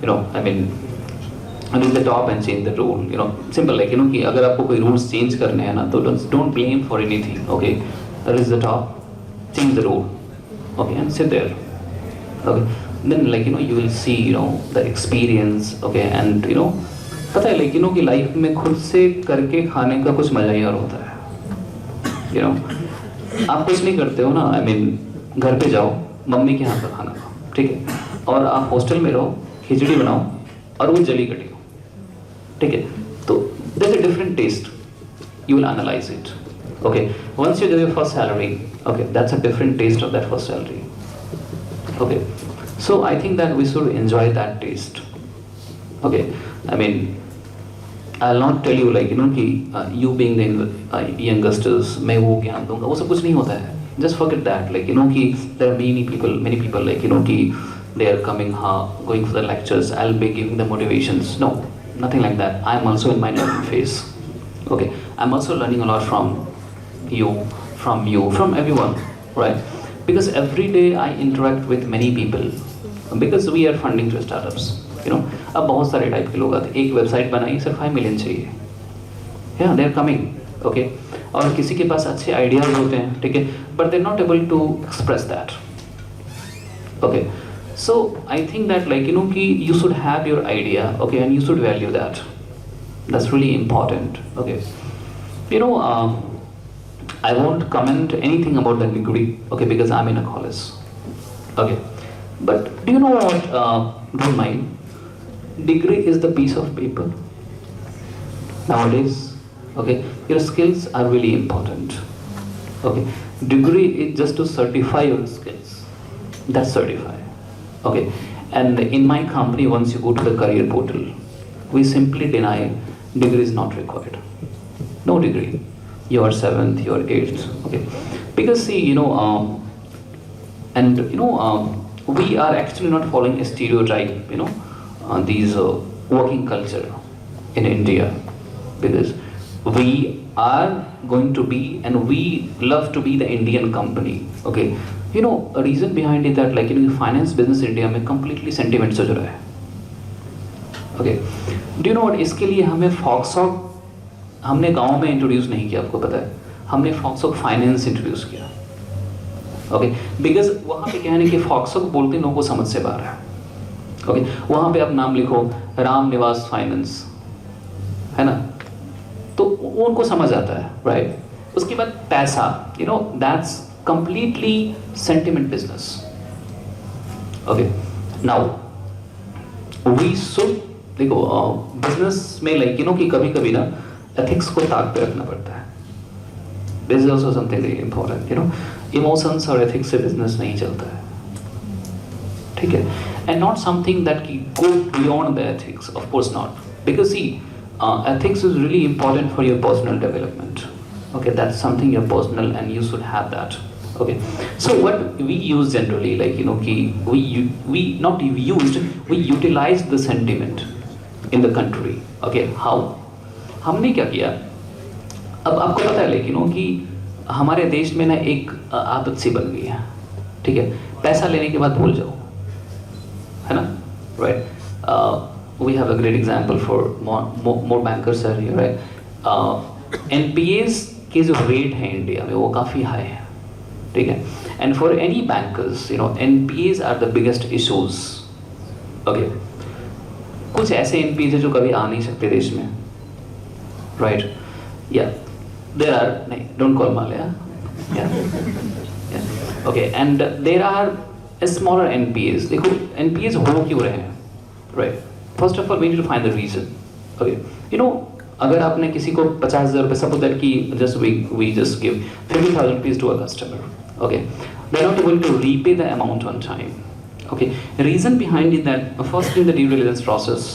you know, I mean, reach the top and change the rule. You know, simple, like you know कि अगर आपको कोई rules change करने हैं ना, तो don't blame for anything. Okay, reach the top, change the rule, okay, and sit there. Okay, then like you know you will see you know the experience. Okay, and you know पता है like you know कि life में खुद से करके खाने का कुछ मजा ही और होता है. You know, आप कुछ नहीं करते हो ना, I mean, घर पे जाओ, मम्मी के हाथ का खाना खाओ, ठीक है? और आप हॉस्टल में रहो, खिचड़ी बनाओ और वो जली कटी हो, ठीक है? तो there's a different taste. You will analyze it. Okay, once you get your first salary, okay, that's a different taste of that first salary. Okay, so I think that we should enjoy that taste. Okay, I mean, I'll not tell you like you know कि you being the youngsters मैं वो ज्ञान दूंगा, वो सब कुछ नहीं होता है. Just forget that, like you know कि there are many people like you know कि they are coming going for the lectures, I'll be giving them motivations. No, nothing like that. I'm also in my learning phase. Okay, I'm also learning a lot from you, from everyone, right? Because every day I interact with many people because we are funding to startups. You know, अब बहुत सारे type के लोग आते हैं. एक website बनाई, सिर्फ 5 मिलियन चाहिए. Yeah, they are coming. Okay, और किसी के पास अच्छे आइडियाज होते हैं, ठीक है, but they're not able to express that. Okay, so I think that like you know कि you should have your idea, okay, and you should value that. That's really important. Okay. You know, I won't comment anything about the degree, okay, because I'm in a college. Okay. But do you know what? Don't mind. Degree is the piece of paper. Nowadays, okay, your skills are really important. Okay. Degree is just to certify your skills. That's certify. Okay. And in my company, once you go to the career portal, we simply deny degree is not required. No degree. You are 7th, you are 8th. Okay. Because see, we are actually not following a stereotype, these working culture in India, because we are going to be and we love to be the Indian company. Okay. A reason behind it that finance business India में completely sentiment से जुड़ा है. Okay. Do you know what? इसके लिए हमें Foxhog हमने गांव में इंट्रोड्यूस नहीं किया, आपको पता है. हमने Foxhog फाइनेंस इंट्रोड्यूस किया. ओके, बिकॉज वहाँ पे क्या है कि Foxhog बोलते लोगों को समझ से बाहर है. ओके, वहाँ पे आप नाम लिखो राम निवास फाइनेंस, है ना, तो उनको समझ आता है, राइट. उसके बाद पैसा, that's completely sentiment business. Okay, now we should देखो बिजनेस में कि कभी कभी ना एथिक्स को ताक पे रखना पड़ता है. This is also something very important. Emotions और एथिक्स से बिजनेस नहीं चलता है, ठीक है. And not something that go beyond the ethics, of course not, because see ethics is really important for your personal development. Okay, that's something your personal and you should have that. Okay, so what we use generally, we not used, we utilized the sentiment in the country. Okay, how? हमने क्या किया? अब आपको पता है कि हमारे देश में ना एक आदत सी बन गई है, ठीक है. पैसा लेने के बाद भूल जाओ, है ना, right? We have a great example for more bankers are here, right? NPAs के जो रेट हैं इंडिया में वो काफ़ी हाई है, ठीक है. And for any bankers, NPAs are the biggest issues. Okay, कुछ ऐसे NPAs हैं जो कभी आ नहीं सकते देश में, right? Yeah, there are, नहीं, don't call Malaya. Yeah. Okay, and there are smaller NPAs. देखो NPAs हो क्यों रहे हैं, right? First of all, we need to find the reason. Okay, अगर आपने किसी को 50,000 रुपये, suppose that कि just we just give 50,000 rupees to a customer. Okay, they're not going to repay the amount on time. Okay, reason behind it that first in the due diligence process,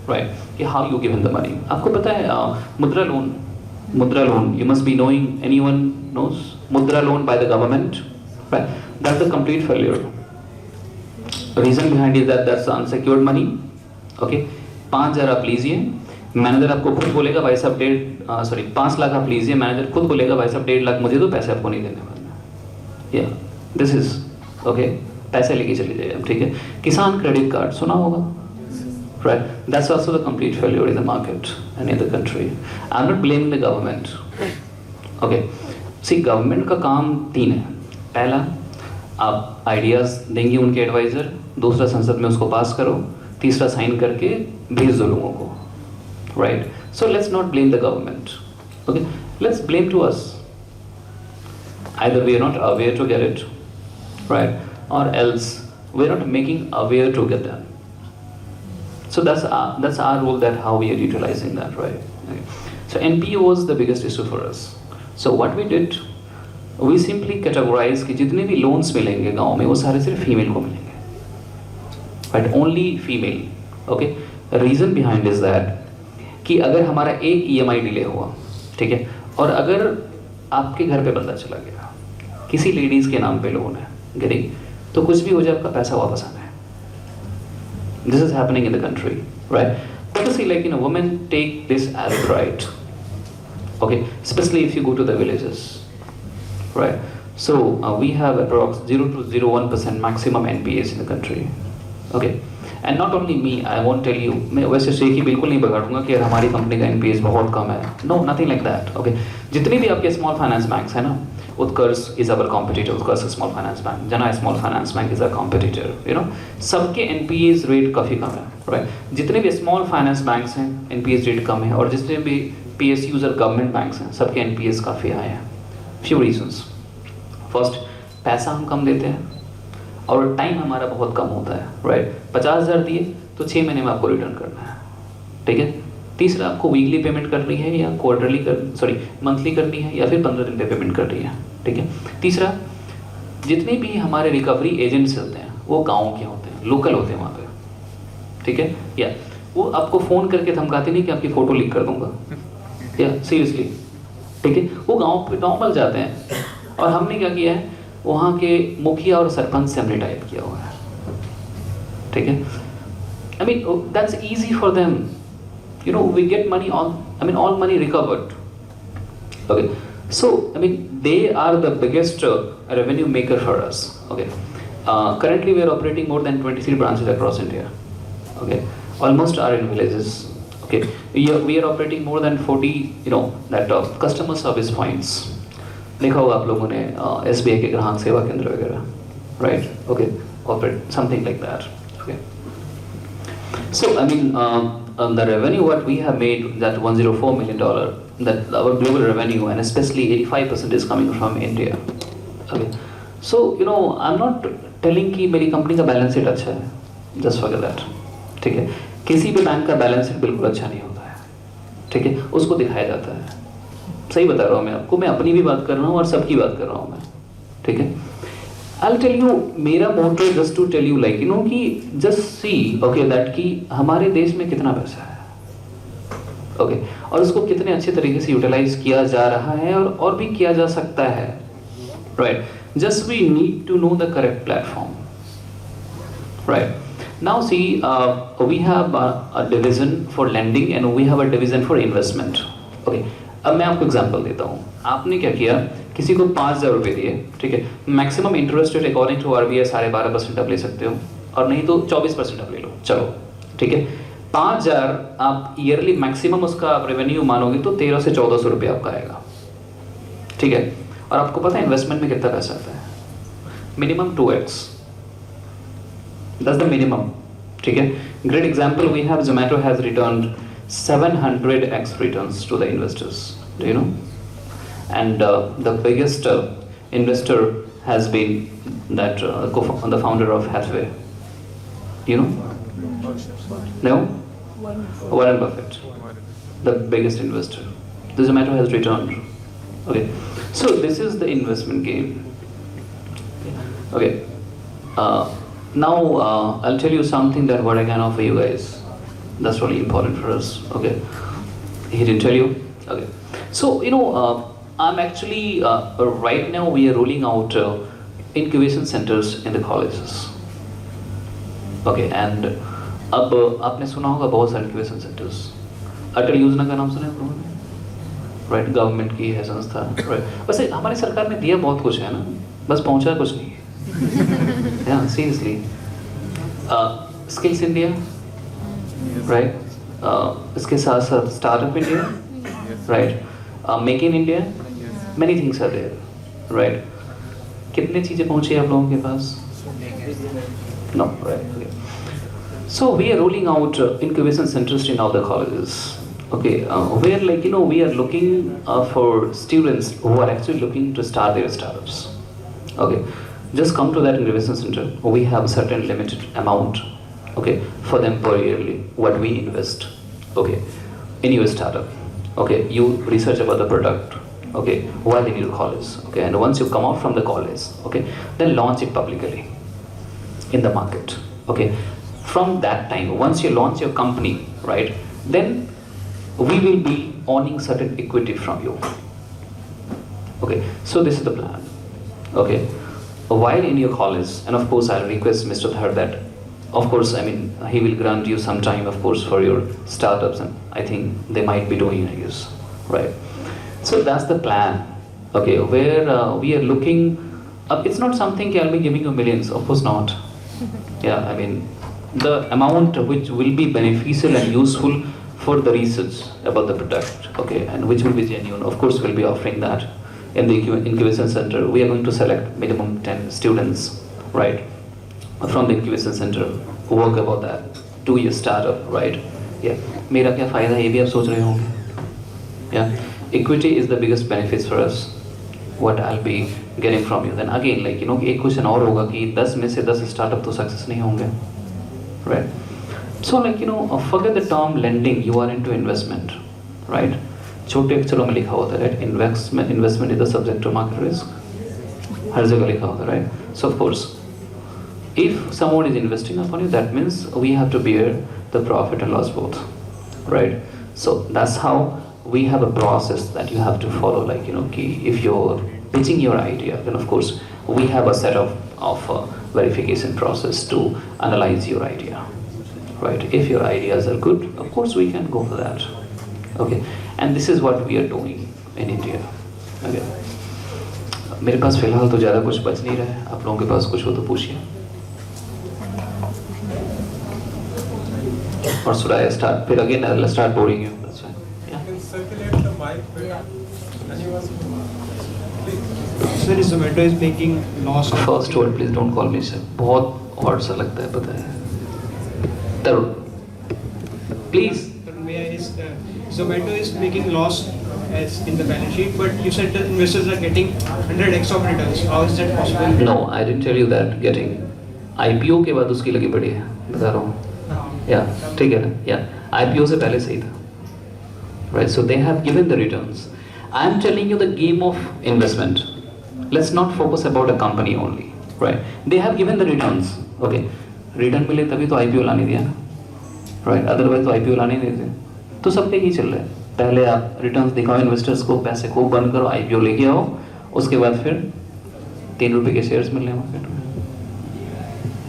right? How you given the money. आपको पता है मुद्रा loan. You must be knowing. Anyone knows मुद्रा loan by the government, right? That's the complete failure. Reason behind it that's the unsecured money. Okay, 5,000 आप लीजिए, manager आपको खुद बोलेगा भाई साहब 5 लाख आप लीजिए, मैनेजर खुद बोलेगा भाई साहब 1.5 लाख मुझे दो, पैसे आपको नहीं देने वाले. या दिस इज ओके, पैसे लेके चले जाइए, ठीक है. किसान क्रेडिट कार्ड सुना होगा, right? That's also the complete failure in the market and in the country. I am not blaming the government. Okay, see government का काम 3 है. पहला, आप आइडियाज देंगे उनके एडवाइजर. दूसरा, संसद में उसको पास करो. तीसरा, साइन करके भेज दो लोगों को, right? So let's not blame the government. Okay, let's blame to us. Either we are not aware to get it, right, or else we are not making aware to get them. So that's our role, that how we are utilizing that, right? Okay. So NPA was the biggest issue for us. So what we did, we simply categorized कि जितने भी loans मिलेंगे गांव में वो सारे सिर्फ female को मिलेंगे, right? Only female. Okay. Reason behind is that कि अगर हमारा एक EMI डिले हुआ, ठीक है, और अगर आपके घर पे बंदा चला गया, किसी लेडीज के नाम पे लोन है गिरी, तो कुछ भी हो जाए आपका पैसा वापस आना है. This is happening in the country, right? Because see, women take this as right. Okay, especially if you go to the villages, right? So we have approx 0 to 0.1% maximum NPAs in the country. Okay, and not only me, I won't tell you, मैं वैसे से ही बिल्कुल नहीं बगाड़ूंगा कि यार हमारी company का NPS बहुत कम है, no, nothing like that, okay. जितने भी आपके स्मॉल फाइनेंस बैंक्स हैं ना, Utkarsh is our competitor, Utkarsh small finance bank, Jana small finance bank is a competitor, you know, सबके एनपीएस रेट काफ़ी कम है, राइट। जितने भी स्मॉल फाइनेंस बैंक्स हैं एनपीएस रेट कम है, और जितने भी पीएसयूज और गवर्नमेंट बैंक्स हैं सबके एनपीएस काफ़ी हाई है। फ्यू रीजंस, फर्स्ट, पैसा हम कम देते हैं और टाइम हमारा बहुत कम होता है, राइट। 50,000 दिए तो 6 महीने में आपको रिटर्न करना है, ठीक है। तीसरा, आपको वीकली पेमेंट करनी है या क्वार्टरली मंथली करनी है या फिर 15 दिन पे पेमेंट करनी है, ठीक है। तीसरा, जितने भी हमारे रिकवरी एजेंट्स होते हैं वो गाँव के होते हैं, लोकल होते हैं वहाँ पे, ठीक है। या वो आपको फ़ोन करके धमकाते नहीं कि आपकी फ़ोटो लीक कर दूंगा, या सीरियसली, ठीक है। वो गाँव पे नॉर्मल जाते हैं, और हमने क्या किया है, वहाँ के मुखिया और सरपंच से हमने टाइप किया हुआ है, ठीक है। I mean that's easy for them, you know, we get money all money recovered, okay. So I mean they are the biggest revenue maker for us, okay. Currently we are operating more than 23 branches across India, okay. Almost are in villages, okay. We are operating more than 40, you know, that customer service points. देखा होगा आप लोगों ने SBI के ग्राहक सेवा केंद्र वगैरह, right, okay, operate something like that, okay. So I mean the revenue what we have made, that $104 million, that our global revenue, and especially 85% is coming from India, okay. So you know, I'm not telling कि मेरी company का balance sheet अच्छा है, just forget that, ठीक है। किसी भी bank का बैलेंस शीट बिल्कुल अच्छा नहीं होता है, ठीक है, उसको दिखाया जाता है। सही बता रहा हूँ मैं आपको, मैं अपनी भी बात कर रहा हूँ और सबकी बात कर रहा हूँ मैं, ठीक है। I'll tell you, मेरा मोटो just to tell you, like you know, कि just see, okay, that कि हमारे देश में कितना पैसा है, okay, और उसको कितने अच्छे तरीके से यूटिलाइज किया जा रहा है और भी किया जा सकता है, right. Just we need to know the correct platform, right. Now see, we have a division for lending and we have a division for investment, okay. अब मैं आपको एग्जांपल देता हूँ। आपने क्या किया, किसी को 5,000 रुपये दिए, ठीक है। Maximum interest rate according to RBI 12.5% आप ले सकते हो, और नहीं तो 24% आप ले लो, चलो, ठीक है। 5,000 आप ईयरली मैक्सिमम उसका आप रेवेन्यू मानोगे तो 1,300 से 1,400 रुपये आपका आएगा, ठीक है। और आपको पता है इन्वेस्टमेंट में कितना पैसा आता है, minimum 2x, that's the minimum, ठीक है। Great example, we have Zomato has returned 700x returns to the investors, do you know? And the biggest investor has been that the founder of Hathaway, do you know? No? Warren Buffett, the biggest investor. The Zomato has returned, okay. So this is the investment game, okay. Now I'll tell you something that what I can offer you guys. That's really important for us, okay. He didn't tell you, okay. So you know, I'm actually right now we are rolling out incubation centers in the colleges, okay. And अब आपने सुना होगा बहुत सारे incubation centers, अटल योजना का नाम सुना है आप लोगों ने, राइट, गवर्नमेंट की है संस्था, राइट। वैसे हमारी सरकार ने दिया बहुत कुछ है ना, बस पहुंचा कुछ नहीं है, yeah, seriously. Skills India, right, इसके साथ साथ startup India, right, make in India, many things are there, right. कितने चीज़ें पहुँची आप लोगों के पास? No, right, okay. So we are rolling out incubation centers in all the colleges, okay, where, like you know, we are looking for students who are actually looking to start their startups, okay. Just come to that incubation center. We have a certain limited amount, okay, for them per yearly, what we invest, okay, in your startup, okay. You research about the product, okay, while in your college, okay, and once you come out from the college, okay, then launch it publicly in the market, okay. From that time, once you launch your company, right, then we will be owning certain equity from you, okay. So this is the plan, okay. While in your college, and of course I'll request Mr. Thar that, of course, I mean, he will grant you some time, of course, for your startups, and I think they might be doing, I guess, right. So that's the plan, okay, where we are looking, it's not something I'll be giving you millions, of course not, yeah, I mean, the amount which will be beneficial and useful for the research about the product, okay, and which will be genuine. Of course, we'll be offering that in the incubation center. We are going to select minimum 10 students, right, from the incubation center who work about that 2-year startup, right? Yeah. मेरा क्या फायदा ये भी आप सोच रहे होंगे? Yeah. Equity is the biggest benefits for us. What I'll be getting from you. Then again, like एक क्वेश्चन और होगा कि 10 में से 10 स्टार्टअप तो सक्सेस नहीं होंगे, right? So like forget the term lending. You are into investment, right? छोटे अक्षरों में लिखा होता है, right? Investment is the subject to market risk. हर जगह लिखा होता है, right? So of course, if someone is investing upon you, that means we have to bear the profit and loss both, right? So that's how we have a process that you have to follow. Like if you're pitching your idea, then of course we have a set of verification process to analyze your idea, right? If your ideas are good, of course we can go for that, okay? And this is what we are doing in India, okay? मेरे पास फिलहाल तो ज़्यादा कुछ बच नहीं रहा है, आप लोगों के पास कुछ हो तो पूछिए. Or should I start? But again, I'll start boring you. That's fine. Yeah. You can circulate the mic with anyone. Sir, Zomato is making loss. First word, please don't call me sir. बहुत hard सा लगता है, पता है. Tarun, please. May I ask, Zomato is making loss as in the balance sheet, but you said the investors are getting 100x of returns. How is that possible? No, I didn't tell you that. Getting IPO के बाद उसकी लगी पड़ी है, बता रहा हूँ. Yeah, ठीक है ना? Yeah, IPO से पहले सही था. Right, so they have given the returns. I am telling you the game of investment. Let's not focus about a company only, right? They have given the returns. Okay, return मिले तभी तो IPO लाने दिया ना, right? Otherwise तो IPO लाने नहीं देते. तो सब पे ही चल रहा है. पहले आप रिटर्न्स दिखाओ इन्वेस्टर्स को, पैसे को बंद करो, IPO लेके आओ, उसके बाद फिर 3 रुपए के शेयर्स मिलने मार्केट में.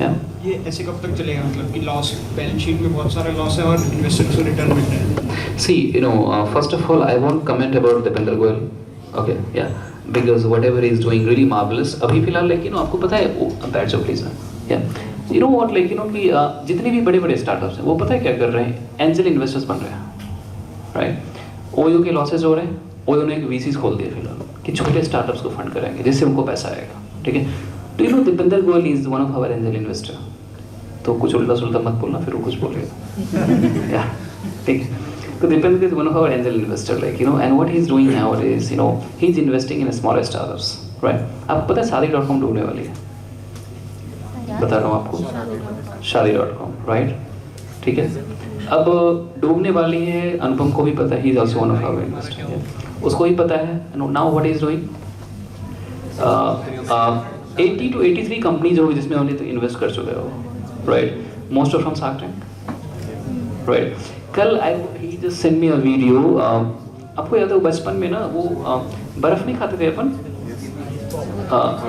Yeah. ये ऐसे कब तक चलेगा, मतलब कि लॉस बैलेंस शीट में बहुत सारा लॉस है और इन्वेस्टर्स को रिटर्न मिल रहा है? See, first of all, I won't comment about Dipender Goyal. Okay, yeah, because whatever he is doing really marvelous. अभी फिलहाल like आपको पता है, बैठ जाओ please ना. Yeah, you know what, like कि जितने भी बड़े-बड़े स्टार्टअप्स हैं, वो पता है क्या कर रहे हैं? एंजल इन्वेस्टर्स बन रहे हैं, right? ओयो के लॉसेस हो रहे हैं, ओयो ने एक VCs खोल दिए फिलहाल कि छोटे स्टार्टअप्स को फंड कराएंगे जिससे उनको पैसा आएगा, ठीक है? तो Dipender Goyal is one of our angel investor. तो कुछ उल्टा सुल्टा मत बोलना, फिर वो कुछ बोलेगा. Yeah, ठीक है. So Dipender is one of our angel investor, like and what he's doing nowadays, he's investing in smaller startups, right? आपको पता है शादी.com डूबने वाली है, बता रहा हूँ आपको, शादी.com, right? ठीक है. अब डूबने वाली है, अनुपम को भी पता है, he is also one of our investor. उसको ही पता है. Now what he is doing? 80 to 83 companies होगी जिसमें उन्हें तो इन्वेस्ट कर चुके हो, right? Most of from shark tank, right? कल ही just send me a video. आपको याद है वो बचपन में ना वो बर्फ नहीं खाते थे अपन,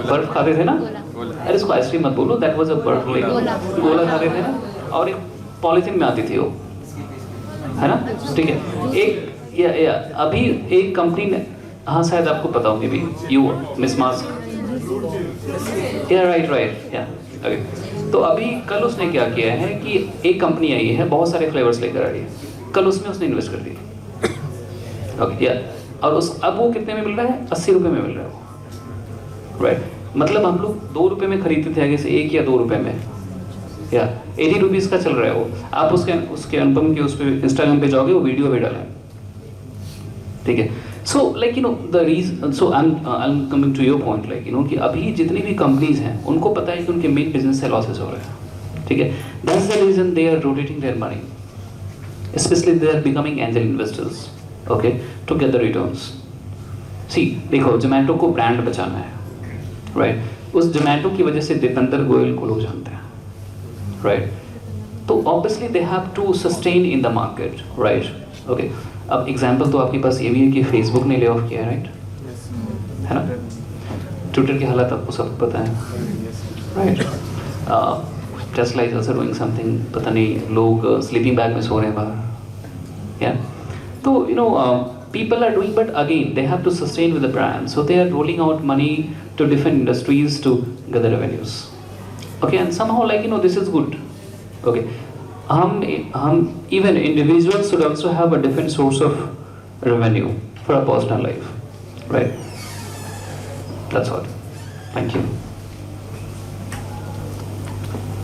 बर्फ खाते थे ना? अरे इसको आइसक्रीम मत बोलो, दैट वाज अ बर्फ, लाइक गोला खाते थे ना, और एक पॉलीथीन में आती थी वो, है ना? ठीक है. एक या अभी एक कंपनी ने, हाँ शायद आपको पता हो, may be you miss mask. Yeah, right, yeah, okay. तो अभी कल उसने क्या किया है कि एक कंपनी आई है, बहुत सारे फ्लेवर्स लेकर आ रही है, कल उसमें उसने इन्वेस्ट कर दिया, ओके, या और अब वो कितने में मिल रहा है? 80 रुपये में मिल रहा है वो, राइट? मतलब हम लोग 2 रुपये में खरीदते थे आगे से, 1 या 2 रुपये में, या 80 रुपीज़ का चल रहा है वो. आप उसके अनुपम के उस पर इंस्टाग्राम पे जाओगे, वो वीडियो भी डालें, ठीक है? So like the reason, so I'm coming to your point, like कि अभी जितनी भी कंपनीज हैं उनको पता है कि उनके मेन बिजनेस से लॉसेस हो रहे हैं, ठीक है? That's the reason they are rotating their money, especially they are becoming angel investors, okay, to get the returns. See, देखो Zomato को ब्रांड बचाना है, right? उस Zomato की वजह से दीपेंद्र गोयल को लोग जानते हैं, right? तो obviously they have to sustain in the market, right? Okay. अब एग्जाम्पल तो आपके पास ये भी है कि फेसबुक ने ले ऑफ किया है, राइट? है ना? ट्विटर की हालत आपको सब पता है, right? Tesla is also doing something, पता नहीं लोग स्लीपिंग बैग में सो रहे हैं बाहर, या तो people are doing, but again they have to sustain with the brand, so they are rolling out money to different industries to gather revenues, okay? And somehow like this is good, Okay, हम even individuals should also have a different source of revenue for a personal life, right? That's all. Thank you.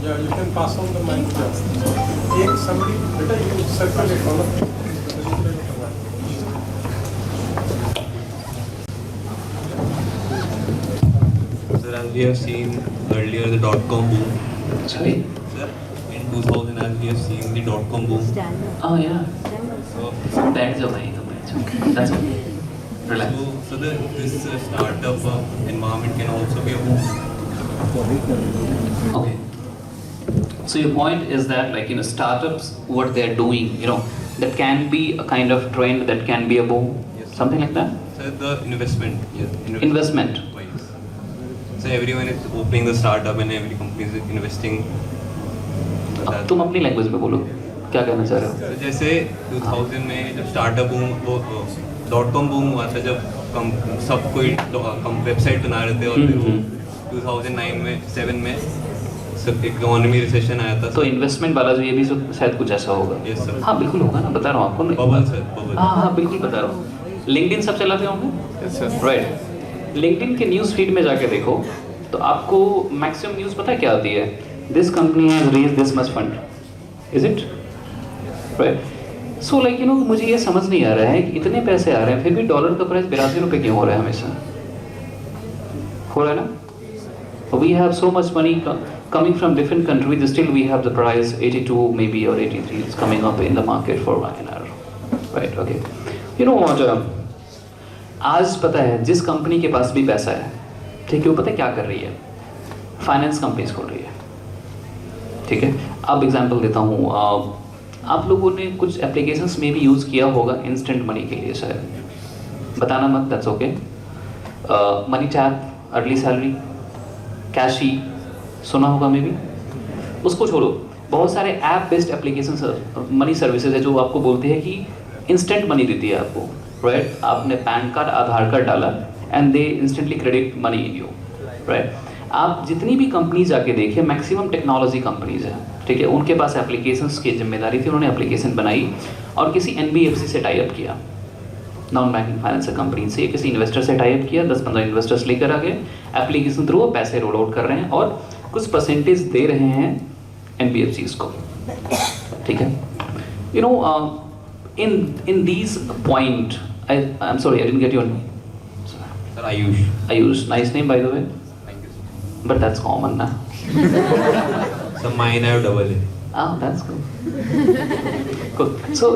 Yeah, you can pass on the mic. Somebody, better you circulate all of it. Sir, as we have seen earlier, the dot-com boom. Sorry? Sir, in 2000, as we have seen the dot-com boom. Oh yeah. So, That's okay. That's okay. Relax. so this startup environment can also be a boom. Okay. So your point is that, like, startups, what they're doing, that can be a kind of trend, that can be a boom, Yes. something like that. So the investment. Yes. Investment. Wise. So everyone is opening the startup and every company is investing. अब तुम अपनी language में बोलो, क्या कहना चाह रहे हो? तो जैसे 2000 में जब स्टार्टअप बूम वो .com बूम हुआ था, जब सब कोई वेबसाइट बना रहे थे, और फिर वो 2009 में 7 में सब इकोनॉमी रिसेशन आया था। तो इन्वेस्टमेंट वाला जो ये भी शायद कुछ ऐसा होगा। Yes, sir. हाँ बिल्कुल होगा ना, बता रहा हूँ आपको। Bubble sir, bubble. हाँ बिल्कुल बता रहा हूँ। लिंक्डइन सब चलाते होंगे? राइट। लिंक्डइन के न्यूज़ फीड में जाके देखो तो आपको मैक्सिमम न्यूज़ पता है क्या आती है? This company has raise this much fund, is it right? So like मुझे ये समझ नहीं आ रहा है कि इतने पैसे आ रहे हैं फिर भी डॉलर का प्राइस 82 रुपये क्यों हो रहा है हमेशा? हो रहा है ना? We have so much money coming from different countries, still we have the price 82 maybe or 83 is coming up in the market for INR, right? Okay. You know what? आज पता है जिस कंपनी के पास भी पैसा है, ठीक है, वो पता है क्या कर रही है? फाइनेंस कंपनीज खोल रही है, ठीक है? अब एग्जांपल देता हूँ, आप लोगों ने कुछ एप्लीकेशंस में भी यूज़ किया होगा इंस्टेंट मनी के लिए, शायद बताना मत, that's okay. Money tap, early salary, CASHe सुना होगा मे बी, उसको छोड़ो। बहुत सारे app based application money services है जो आपको बोलते हैं कि इंस्टेंट मनी देती है आपको, राइट? आपने पैन कार्ड, आधार कार्ड डाला and they instantly credit money in you, right? आप जितनी भी कंपनीज जाके देखिए, मैक्सिमम टेक्नोलॉजी कंपनीज है, ठीक है? उनके पास एप्लीकेशंस की जिम्मेदारी थी, उन्होंने एप्लीकेशन बनाई और किसी NBFC से टाई अप किया, नॉन बैंकिंग फाइनेंशियल कंपनी से, किसी इन्वेस्टर से टाई अप किया, 10-15 इन्वेस्टर्स लेकर आ गए, एप्लीकेशन थ्रू वो पैसे रोल आउट कर रहे हैं और कुछ परसेंटेज दे रहे हैं NBFCs को, ठीक है? In these point, I'm sorry, I didn't get your name. Sir, Ayush. Ayush, nice name by the way, Thank you, sir. but that's common na. So mine I have double A. Oh, that's good. Cool. So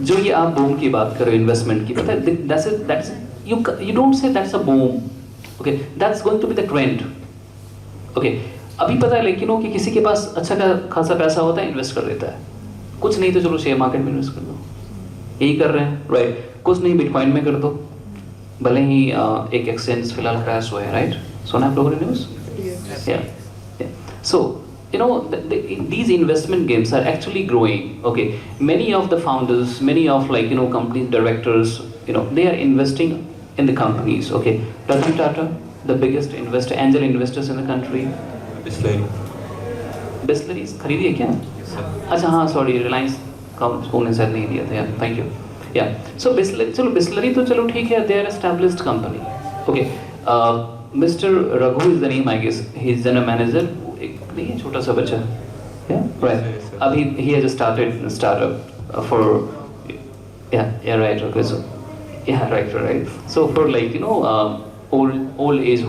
जो ये आप boom की बात करो investment की, पता है that's you don't say that's a boom, okay? That's going to be the trend, okay? अभी पता है लेकिन कि किसी के पास अच्छा खासा पैसा होता है, इन्वेस्ट कर देता है, कुछ नहीं तो चलो शेयर मार्केट में इन्वेस्ट कर दो, यही कर रहे हैं, राइट? कुछ नहीं बिटकॉइन में कर दो, भले ही एक एक्सचेंज फिलहाल क्रैश हुआ है, राइट? सुना आप लोगों ने news? Yeah. So these investment games are actually growing, okay? Many of the founders, many of company directors, they are investing in the companies, okay? Ratan Tata, the biggest investor, angel investors in the country. Distilleries खरीदी है क्या? Yes, sir. अच्छा हाँ, sorry, Reliance का उन्होंने शायद नहीं दिया था, यार, थैंक यू। या सो बिस्लरी तो चलो ठीक है, they are established company, okay? Mister Raghu is the name, I guess he is general manager, एक नहीं है छोटा सा बच्चा, या राइट? अभी ही has started startup for, yeah right, okay, so yeah right, so for old age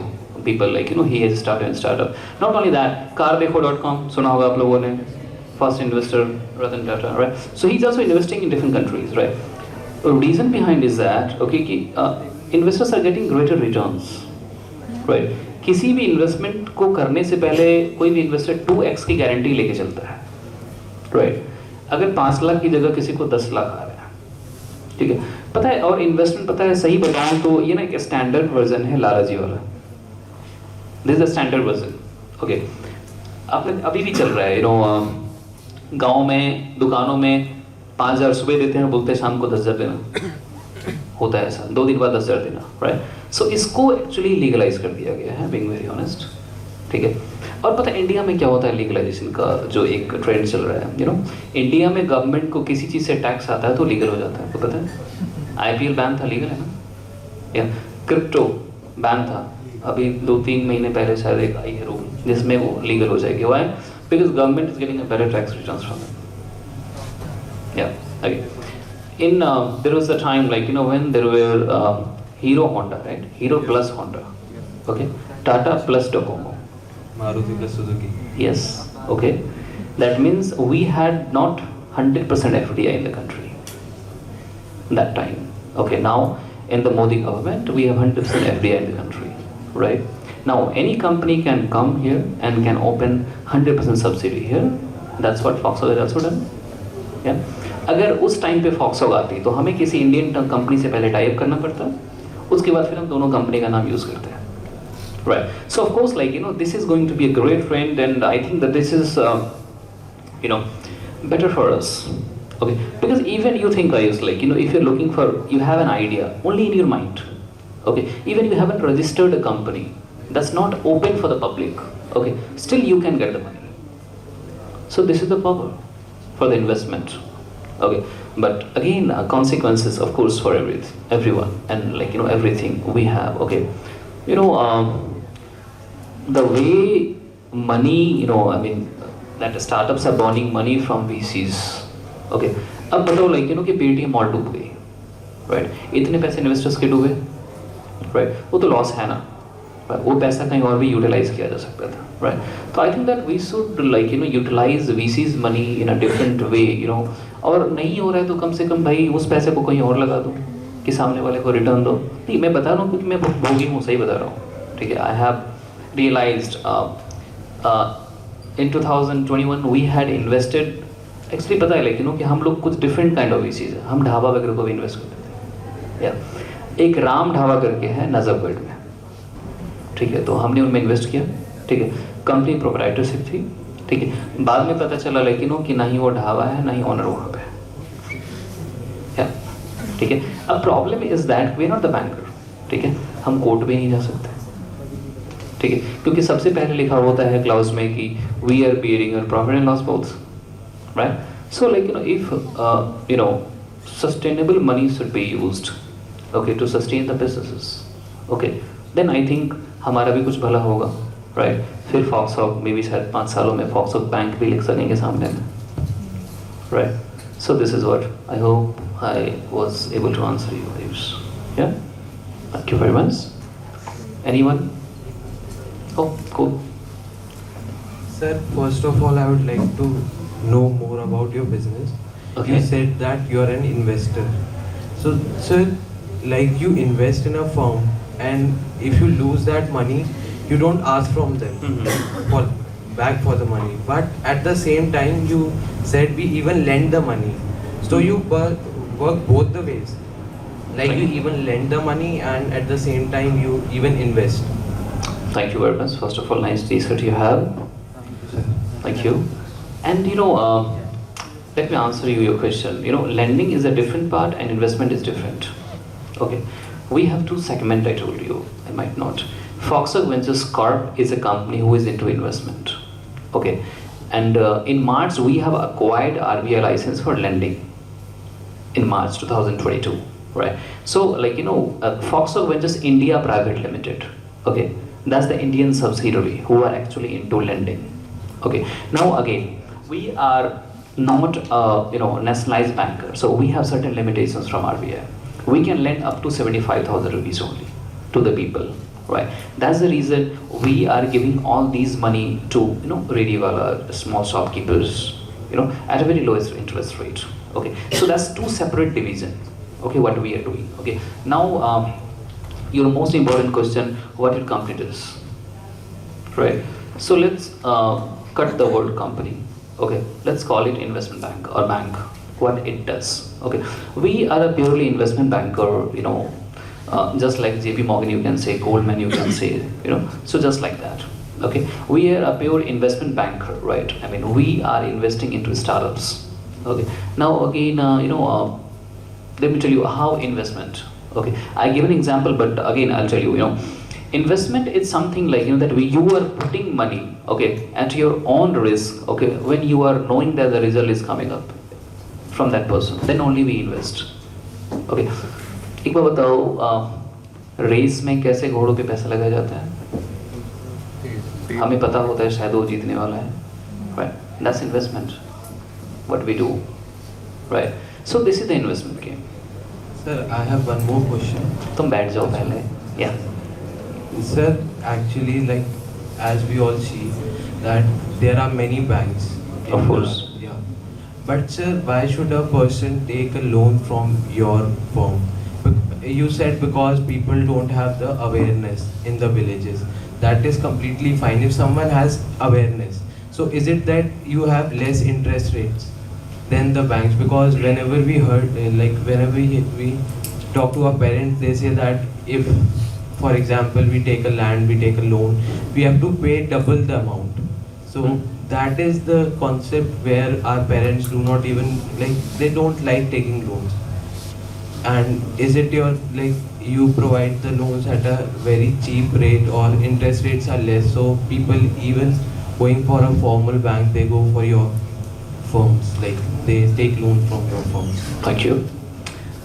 people, he has started a startup. Not only that, cardekho.com सुना होगा आप लोगों ने, first investor Ratan Tata, right? So he's also investing in different countries, right? The reason behind is that, okay, कि investors are getting greater returns, right? किसी भी investment को करने से पहले कोई भी इन्वेस्टर 2x की गारंटी लेके चलता है, राइट? अगर 5 लाख की जगह किसी को 10 लाख आ रहा है, ठीक है, पता है? और इन्वेस्टमेंट, पता है, सही बताऊं तो ये ना एक स्टैंडर्ड वर्जन है लालाजी वाला, this is the standard version, okay? आपने अभी भी चल रहा है, गाँव में दुकानों में 5,000 सुबह देते हैं, बोलते हैं शाम को 10,000 देना, होता है ऐसा, 2 दिन बाद 10,000 देना, राइट? सो इसको एक्चुअली लीगलाइज कर दिया गया है, बीइंग वेरी ऑनेस्ट, ठीक है। और पता है इंडिया में क्या होता है लीगलाइजेशन का जो एक ट्रेंड चल रहा है, इंडिया में गवर्नमेंट को किसी चीज़ से टैक्स आता है तो लीगल हो जाता है, आपको पता है। IPL बैन था, लीगल है ना, या क्रिप्टो बैन था, अभी 2-3 महीने पहले शायद एक आई है रूल जिसमें वो लीगल हो जाएगी। Why? Because government is getting a better tax returns from it. या again there was a time when there were Hero Honda, right? Hero plus Honda, okay? Tata plus Docomo. Maruti plus Suzuki. Yes, okay. That means we had not 100% FDI in the country that time. Okay, now in the Modi government we have 100% FDI in the country, right? Now any company can come here and can open 100% subsidy here. That's what Foxhog has also done. Yeah. अगर उस time पे Foxhog आती तो हमें किसी Indian company से पहले tie up करना पड़ता, उसके बाद फिर हम दोनों कंपनी का नाम यूज करते हैं, right? So of course, this is going to be a great trend, and I think that this is better for us, okay? Because even you think, guys, if you're looking for, you have an idea only in your mind, okay? Even you haven't registered a company that's not open for the public, okay? Still you can get the money. So this is the power for the investment, okay? But again, consequences, of course, for everyone, and everything we have, okay? The way money, that startups are borrowing money from VCs, okay? अब बताओ कि Paytm mall डूब गई, right? इतने पैसे investors के डूबे, right? वो तो लॉस है ना, वो पैसा कहीं और भी यूटिलाइज किया जा सकता था, राइट? तो I think that we should utilize VCs money in a different way, और नहीं हो रहा है तो कम से कम भाई उस पैसे को कहीं और लगा दो कि सामने वाले को रिटर्न दो। नहीं, मैं बता रहा हूँ क्योंकि मैं भोगी हूँ, सही बता रहा हूँ, ठीक है? I have realized in 2021 we had invested, actually पता है कि हम लोग कुछ different kind of VCs है, हम ढाबा वगैरह को भी इन्वेस्ट करते थे, या एक राम ढाबा करके है नजफगढ़ में, ठीक है? तो हमने उनमें इन्वेस्ट किया, ठीक है? कंपनी प्रोप्राइटरशिप थी, ठीक है? बाद में पता चला कि ना ही वो ढाबा है ना ही ऑनर वहाँ पे है, ठीक है? अब problem is that we are not the banker, ठीक है? हम कोर्ट में नहीं जा सकते, ठीक है? क्योंकि सबसे पहले लिखा होता है क्लाउज में कि we are bearing your profit and loss both, right? So if sustainable money should be used, okay, to sustain the businesses, okay, then I think हमारा भी कुछ भला होगा, right? फिर Foxhog में भी शायद 5 सालों में Foxhog बैंक भी लिख सकेंगे सामने में, right? So this is what I hope I was able to answer you guys. Yeah, thank you very much. Anyone? Oh, cool. Sir, first of all, I would like to know more about your business. Okay. You said that you are an investor. So, sir, you invest in a firm, and if you lose that money, you don't ask from them for back for the money. But at the same time, you said we even lend the money. So you work both the ways. You even lend the money, and at the same time, you even invest. Thank you very much. First of all, nice t-shirt you have. Thank you. And let me answer your question. Lending is a different part and investment is different. Okay. We have two segments, I told you. I might not. Foxhog Ventures Corp is a company who is into investment. Okay. And in March, we have acquired RBI license for lending in March 2022. Right. So, Foxhog Ventures India Private Limited. Okay. That's the Indian subsidiary who are actually into lending. Okay. Now again, we are not nationalized banker, so we have certain limitations from RBI. We can lend up to 75,000 rupees only to the people, right? That's the reason we are giving all these money to rediwala, small shopkeepers, at a very lowest interest rate. Okay. So that's two separate divisions. Okay, what we are doing. Okay. Now. Your most important question, what your company does, right? So let's cut the word company, okay? Let's call it investment bank or bank, what it does, okay? We are a purely investment banker, just like JP Morgan you can say, Goldman you can say, so just like that, okay? We are a pure investment banker, right? I mean, we are investing into startups, okay? Now again, let me tell you how investment. Okay, I give an example, but again I'll tell you. Investment is something like, that you are putting money, okay, at your own risk, okay, when you are knowing that the result is coming up from that person, then only we invest. Okay, एक बार बताओ race में कैसे घोड़ों पे पैसा लगाया जाता है? हमें पता होता है शायद वो जीतने वाला है, right? That's investment. What we do, right? So this is the investment game. Sir, I have one more question. तुम बैठ जाओ पहले. Yeah. Sir, actually, like as we all see that there are many banks. Of course. Yeah. But sir, why should a person take a loan from your firm? You said because people don't have the awareness in the villages. That is completely fine if someone has awareness. So is it that you have less interest rates than the banks? Because whenever we heard, whenever we talk to our parents, they say that if, for example, we take a land, we take a loan, we have to pay double the amount. So that is the concept where our parents do not even, they don't like taking loans. And is it your, you provide the loans at a very cheap rate or interest rates are less, so people even going for a formal bank, they go for your firms, they take loans from your firms? Thank you.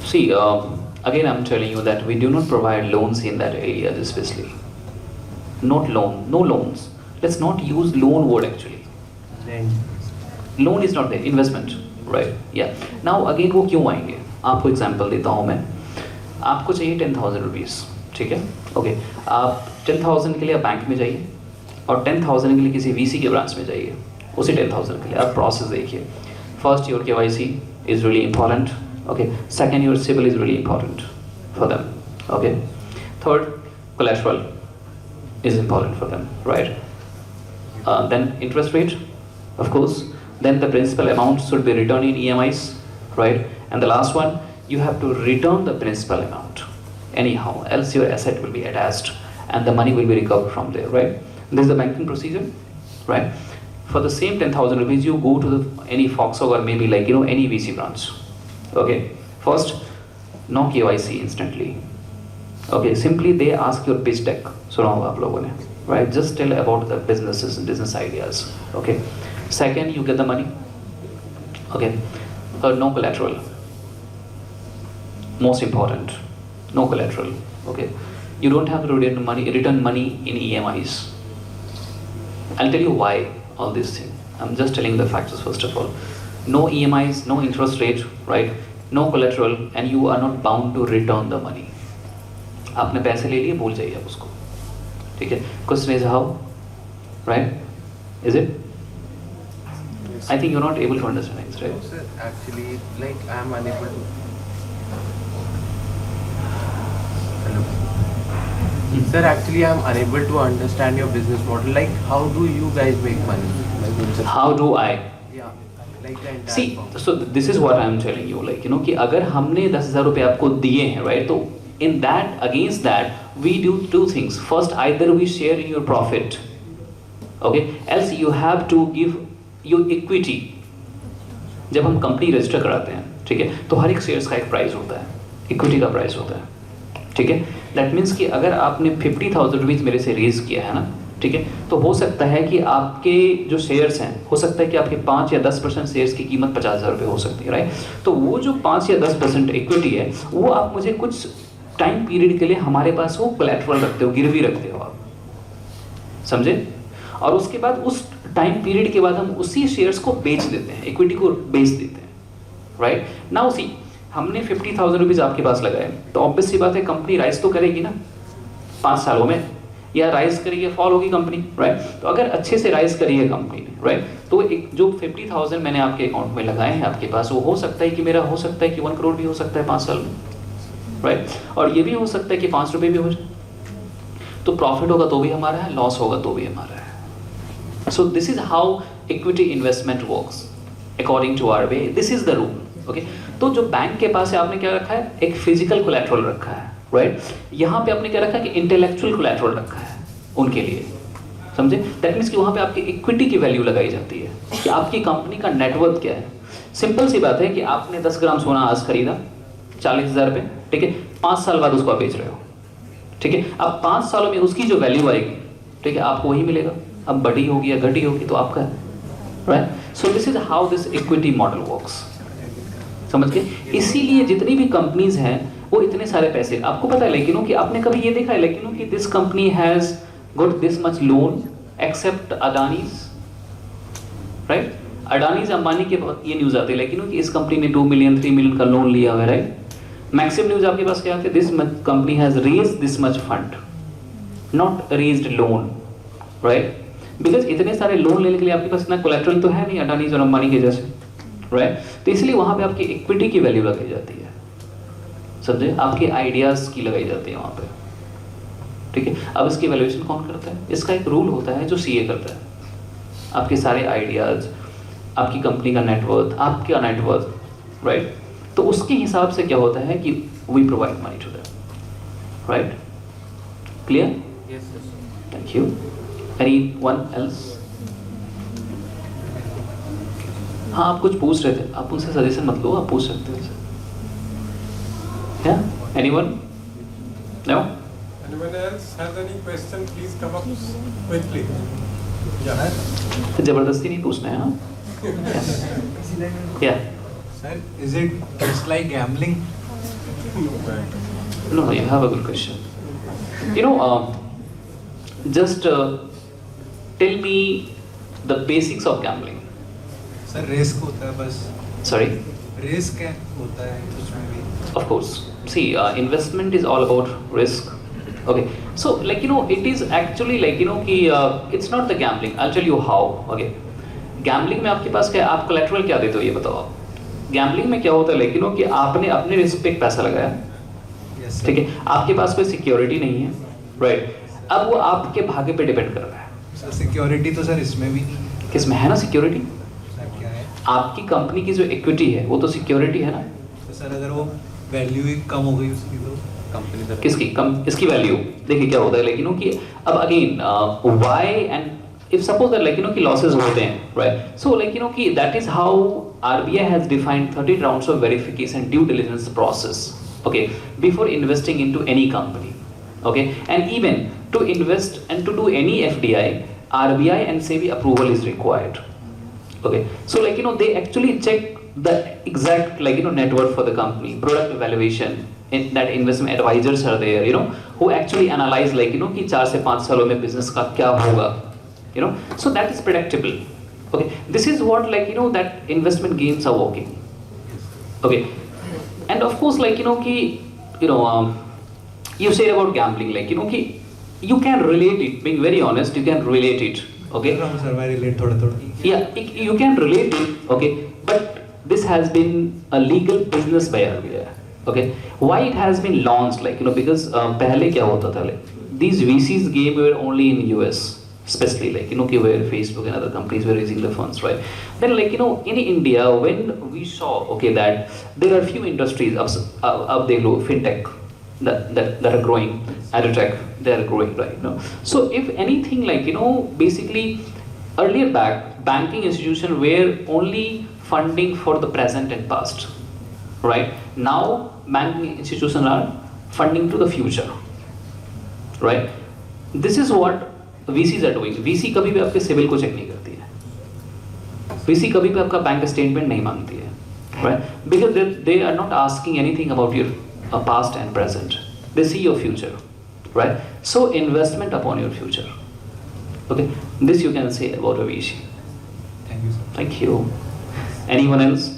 See, again I'm telling you that we do not provide loans in that area especially. Not loan, no loans. Let's not use loan word actually. Then Loan is not there, investment, right? Yeah. Now again वो क्यों आएंगे? आपको example देता हूँ मैं. आपको चाहिए 10,000 rupees, ठीक है? ओके, आप 10,000 के लिए आप बैंक में जाइए और 10,000 के लिए किसी वीसी के ब्रांच में जाइए. उसी 10,000 के लिए आप प्रोसेस देखिए. First your KYC is really important. Okay, second your CIBIL is really important for them. Okay, third collateral is important for them, right? Then interest rate, of course. Then the principal amount should be returned in EMIs, right? And the last one, you have to return the principal amount anyhow, else your asset will be attached and the money will be recovered from there, right? This is the banking procedure, right? For the same 10,000 rupees, you go to any Foxhog or maybe any VC branch. Okay, first, no KYC instantly. Okay, simply they ask your pitch deck. सुना होगा आप लोगों ने, right? Just tell about the businesses and business ideas. Okay. Second, you get the money. Okay. Third, no collateral. Most important, no collateral. Okay. You don't have to return money in EMIs. I'll tell you why all these things. I'm just telling the factors first of all. No EMIs, no interest rate, right? No collateral, and you are not bound to return the money. आपने पैसे ले लिए, भूल जाइए आप उसको, ठीक है? Question is how, right? Is it? I think you're not able to understand it, right? Sir, actually, I'm unable to. Hello. Sir, actually, I'm unable to understand your business model. How do you guys make money? How do I? Yeah, the entire See, firm. so this is what I'm telling you, कि अगर हमने 10,000 रुपये आपको दिए हैं, right? तो in that, against that, we do two things. First, either we share in your profit, okay? Else you have to give your equity. जब हम कंपनी रजिस्टर कराते हैं, ठीक है, तो हर एक शेयर्स का एक प्राइस होता है, इक्विटी का प्राइस होता है, ठीक है? दैट मीन्स कि अगर आपने 50,000 रुपीज़ मेरे से रेज किया है ना, ठीक है, तो हो सकता है कि आपके जो शेयर्स हैं, हो सकता है कि आपके 5 या 10% शेयर्स की कीमत 50,000 रुपये हो सकती है, राइट? तो वो जो 5 या 10% इक्विटी है, वो आप मुझे कुछ टाइम पीरियड के लिए हमारे पास वो कोलैटरल रखते हो, गिरवी रखते हो आप, समझे? और उसके बाद उस टाइम पीरियड के बाद हम उसी शेयर्स को बेच देते हैं, इक्विटी को बेच देते हैं, राइट? नाउ सी, हमने 50,000 रुपीज़ आपके पास लगाए, तो ऑब्वियस सी बात है कंपनी राइज तो करेगी ना 5 सालों में, या राइज करेगी, फॉल होगी कंपनी, राइट? तो अगर अच्छे से राइज करी है कंपनी ने, राइट, तो एक जो 50,000 मैंने आपके अकाउंट में लगाए हैं आपके पास, वो हो सकता है कि मेरा हो सकता है कि 1 करोड़ भी हो सकता है 5 साल में, राइट? और ये भी हो सकता है कि 5 रुपये भी हो जाए. तो प्रॉफिट होगा तो भी हमारा है, लॉस होगा तो भी हमारा है. So this is how equity investment works according to our way. This is the rule. Okay, तो जो बैंक के पास है आपने क्या रखा है, एक फिजिकल कोलैटरल रखा है, राइट? यहाँ पे आपने क्या रखा है कि इंटेलेक्चुअल कोलैटरल रखा है उनके लिए, समझे? दैट मीन्स कि वहाँ पे आपकी इक्विटी की वैल्यू लगाई जाती है कि आपकी कंपनी का नेटवर्थ क्या है. सिंपल सी बात है कि आपने 10 ग्राम सोना आज खरीदा 40,000 रुपये, ठीक है, 5 साल बाद उसको आप बेच रहे हो, ठीक है, अब 5 सालों में उसकी जो वैल्यू आएगी, ठीक है, आपको वही मिलेगा। अब बड़ी होगी या घटी होगी तो आपका है, right. So this is how this equity model works, समझ गए। इसीलिए जितनी भी कंपनीज हैं वो इतने सारे पैसे, आपको पता है लेकिन कि आपने कभी ये देखा है लेकिन कि this company has got this much loan except Adanis, right. Adanis Ambani के बहुत ये न्यूज आती है लेकिन कि इस कंपनी ने 2 मिलियन 3 मिलियन का लोन लिया हुआ है, राइट। मैक्सिमम न्यूज आपके पास क्या आती है, this company has raised this much fund, not raised loan, right. Because इतने सारे लोन लेने के लिए आपके पास इतना कोलेट्रल तो है नहीं अडानीज और अंबानी के जैसे, राइट। तो इसलिए वहां पे आपकी इक्विटी की वैल्यू लगाई जाती है, समझे, आपके आइडियाज की लगाई जाती है वहां पे, ठीक है। अब इसकी वैल्यूएशन कौन करता है, इसका एक रूल होता है जो सीए करता है। आपके सारे आइडियाज, आपकी कंपनी का नेटवर्थ, आपका नेटवर्थ, राइट। तो उसके हिसाब से क्या होता है कि we provide money to them, right. Clear? Thank you. Anyone else? हाँ, आप कुछ पूछ रहे थे, आप उनसे सजेशन मत लो, आप पूछ सकते हो। Yeah? Anyone? No? Anyone else has any question? Please come up quickly. Yeah. जबरदस्ती नहीं पूछना है, हाँ? Yeah. Sir, is it just like gambling? No, you have a good question. You know, just tell me the basics of gambling. Sir, risk होता है बस. Sorry? Risk है होता है उसमें भी. Of course. See, investment is all about risk. Okay. So, like, you know, it is actually like, you know, कि it's not the gambling. I'll tell you how. Okay. Gambling में आपके पास क्या, आप collateral क्या देते हो ये बताओ आप. Gambling में क्या होता है, like, you know, कि आपने अपने रिस्क पे एक पैसा लगाया, Yes, sir. ठीक है, आपके पास कोई सिक्योरिटी नहीं है, राइट। अब वो आपके भाग्य पे डिपेंड कर रहा है। Sir, security तो सर इसमें भी नहीं है. किसमें है ना सिक्योरिटी? Sir, क्या है? आपकी कंपनी की जो इक्विटी है वो तो सिक्योरिटी है ना। तो सर अगर वो वैल्यू ही कम हो गई उसकी तो कंपनी तरफ किसकी कम, इसकी वैल्यू देखिए क्या होता है, लेकिन कि अब again why and if suppose that like you know कि losses होते हैं, right, so like you know कि that is how RBI has defined 13 rounds of verification due diligence process, okay, before investing into any company, okay, and even to invest and to do any FDI, RBI and SEBI approval is required, okay. So like you know they actually check the exact like you know net worth for the company, product evaluation, in that investment advisors are there, you know, who actually analyze like you know कि 4 से 5 सालों में business का क्या होगा, you know, so that is predictable, okay. This is what like you know that investment gains are working, okay. And of course like you know कि you know you said about gambling like you know कि you can relate it, being very honest, you can relate it, okay. Sir मैं relate थोड़ा थोड़ा. Yeah, you can relate it, okay, but this has been a legal business by RBI, okay. Why it has been launched like you know because पहले क्या होता था, like these VCs game were only in US, especially like you know where Facebook and other companies were raising the funds, right. Then like you know in India when we saw okay that there are few industries up they grow, fintech that are growing, edtech they are growing, right, you know. So if anything like you know basically earlier back banking institutions were only funding for the present and past, right. Now banking institutions are funding to the future, right. This is what VCs are doing. VC कभी भी आपके civil को check नहीं करती है, VC कभी भी आपका बैंक स्टेटमेंट नहीं मांगती है, right? Because they are not asking anything about your past and present. They see your future, right? So investment upon your future. Okay, this you can say about a VC. Thank you, sir. Thank you. Anyone else?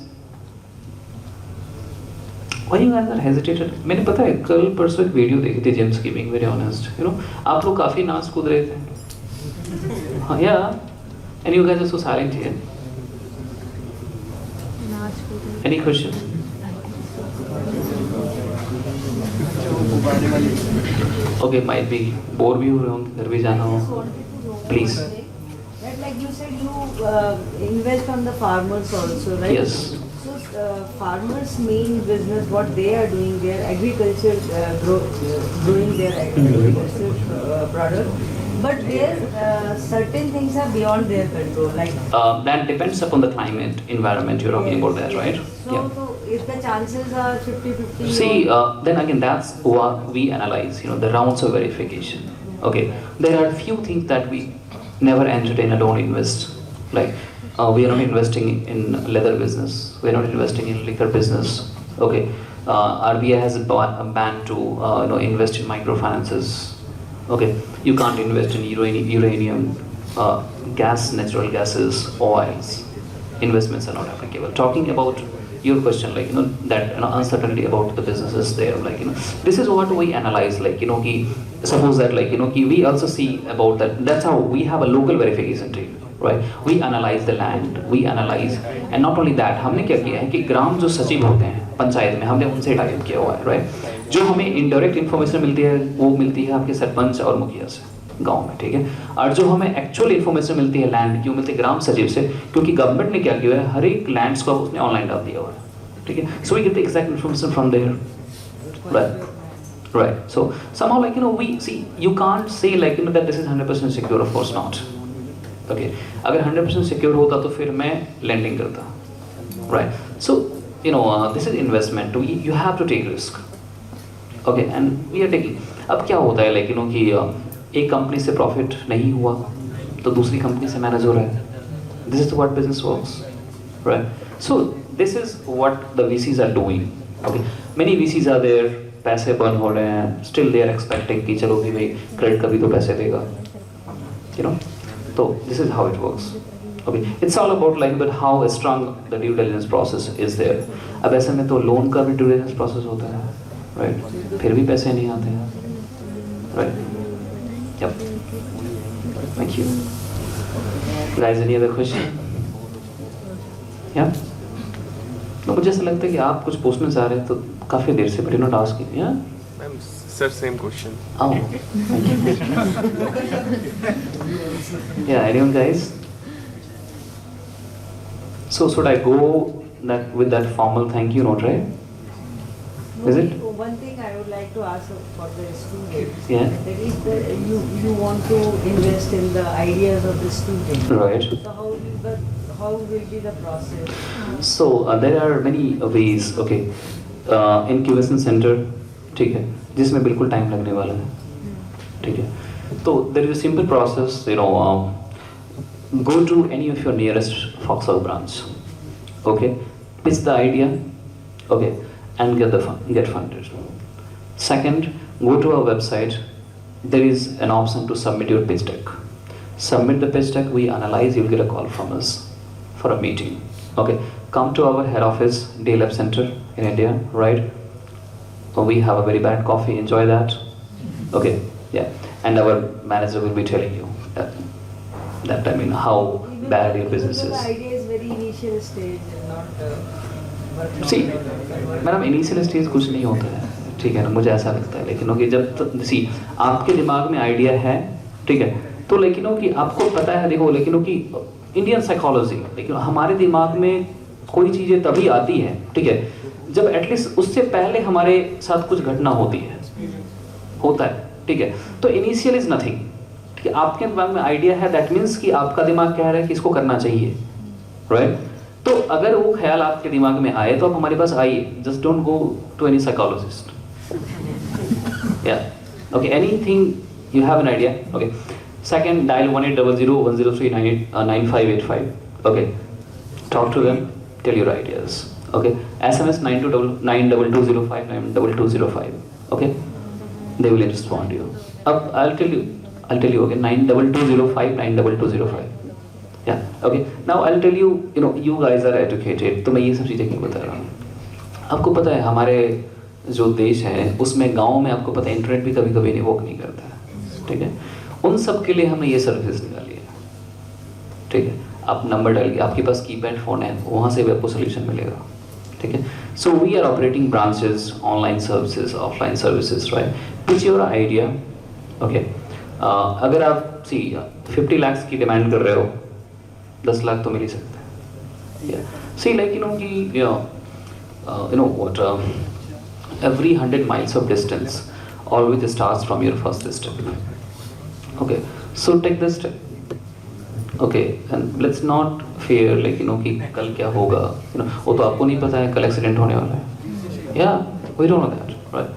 Why you guys are hesitated? मैंने पता है कल परसों एक video देखी थी gyms की, being very honest, you know, आप लोग काफी नाच कूद रहे थे. हाँ, yeah. And you guys are so silent here. Any question? Okay, might be bore भी हो रहे होंगे, घर भी जाना हो. Please. Right, like you said, you invest on the farmers also, right? Yes. So farmers' main business, what they are doing, their agriculture, growing their agriculture product. But there certain things are beyond their control, like That depends upon the climate, environment. You're talking about that, right? So, Yeah. so if the chances are 50-50? See, then again, that's what we analyze, the rounds of verification. Okay, there are few things that we never entertain or don't invest. Like, we are not investing in leather business, we are not investing in liquor business. Okay, RBI has a ban to invest in microfinances. Okay, you can't invest in uranium, gas, natural gases, oils. Investments are not applicable. Talking about your question, like that uncertainty about the businesses there, like this is what we analyze. Like suppose that we also see about that. That's how we have a local verification team, right? We analyze the land, we analyze, and not only that, हमने क्या किया है कि ग्राम जो सचिव होते हैं पंचायत में, हमने उनसे टाइप किया हुआ है, राइट? जो हमें इनडायरेक्ट इन्फॉर्मेशन मिलती है वो मिलती है आपके सरपंच और मुखिया से गांव में, ठीक है? और जो हमें एक्चुअल इन्फॉर्मेशन मिलती है लैंड की, वो मिलती है ग्राम सचिव से, क्योंकि गवर्नमेंट ने क्या किया है, हर एक लैंड्स को उसने ऑनलाइन डाल दिया हुआ है, ठीक है? So we get the exact information from there, right? So somehow we see, you can't say that this is 100% secure, of course not. Okay, अगर 100% secure होता तो फिर मैं lending करता, right? So this is investment. You have to take risk. Okay, and we are taking. अब क्या होता है कि एक कंपनी से प्रॉफिट नहीं हुआ तो दूसरी कंपनी से मैनेज हो रहा है. This is what business works, right? So this is what the VCs are doing. Okay, many VCs are there, पैसे बर्न हो रहे हैं, still they are expecting कि चलो भी भाई क्रेडिट का भी तो पैसे देगा, तो this is how it works. Okay, it's all about but how strong the due diligence process is there. अब ऐसे में तो लोन का भी due diligence process होता है, right? फिर भी पैसे नहीं आते हैं, right? Yep. Thank you. Guys, any other question? Yeah? तो मुझे ऐसा लगता है कि आप कुछ पूछने जा रहे हैं तो काफी देर से, but you're not asking. Yeah? Sir, same question. Oh, thank you. Yeah, anyone, guys? So should I go with that formal thank you note, right? Is it? One thing I would like to ask for the students. Yeah. That is you want to invest in the ideas of the students. Right. So how will be the process? So there are many ways. Okay, incubation center, ठीक है, जिसमें बिल्कुल time लगने वाला है, ठीक है? तो there is a simple process. Go to any of your nearest Foxhog branch. Okay, pitch the idea. Okay, and get funded. Second, go to our website. There is an option to submit your pitch deck. Submit the pitch deck. We analyze. You'll get a call from us for a meeting. Okay, come to our head office, DLF Center in India, right? We have a very bad coffee. Enjoy that. Okay, yeah, and our manager will be telling you that how bad your business The is. idea is very initial stage and not. See, madam initial stage कुछ नहीं होता है, ठीक है ना? मुझे ऐसा लगता है, लेकिन जब आपके दिमाग में आइडिया है, ठीक है, तो कि आपको पता है, देखो कि इंडियन साइकोलॉजी, लेकिन हमारे दिमाग में कोई चीज़ें तभी आती है, ठीक है, जब एटलीस्ट उससे पहले हमारे साथ कुछ घटना होती है, होता है, ठीक है? तो इनिशियल इज नथिंग, ठीक है? आपके दिमाग में आइडिया है, दैट मीन्स कि आपका दिमाग कह रहा है कि इसको करना चाहिए, राइट? तो अगर वो ख्याल आपके दिमाग में आए तो आप हमारे पास आइए. Just don't go to any psychologist. या okay, anything you have an idea. Okay, second, dial 1800-103-9585. Okay, talk to them, tell your ideas. Okay, SMS 922205 Okay, they will respond to you. I'll tell you. Okay, 922205. Yeah. Okay. Now I'll tell you. You guys are educated. तो मैं ये सब चीज़ें क्यों बता रहा हूँ? आपको पता है हमारे जो देश है उसमें गाँव में आपको पता है इंटरनेट भी कभी कभी नहीं वर्क नहीं करता है, ठीक है? उन सब के लिए हमने ये सर्विस निकाली है, ठीक है? आप नंबर डालिए, आपके पास कीपैड फ़ोन है, वहाँ से भी आपको सोल्यूशन मिलेगा, ठीक है? So we are operating branches, online services, offline services, right? Pitch your idea, okay? अगर आप 50 lakhs की डिमांड कर रहे हो, 10 लाख तो मिल ही सकता है. Yeah. See, every 100 miles of distance always starts from your first step. Okay, so take this step. Okay, and let's not fear like कि कल क्या होगा, वो तो आपको नहीं पता है कल एक्सीडेंट होने वाला है, या we don't know that, right?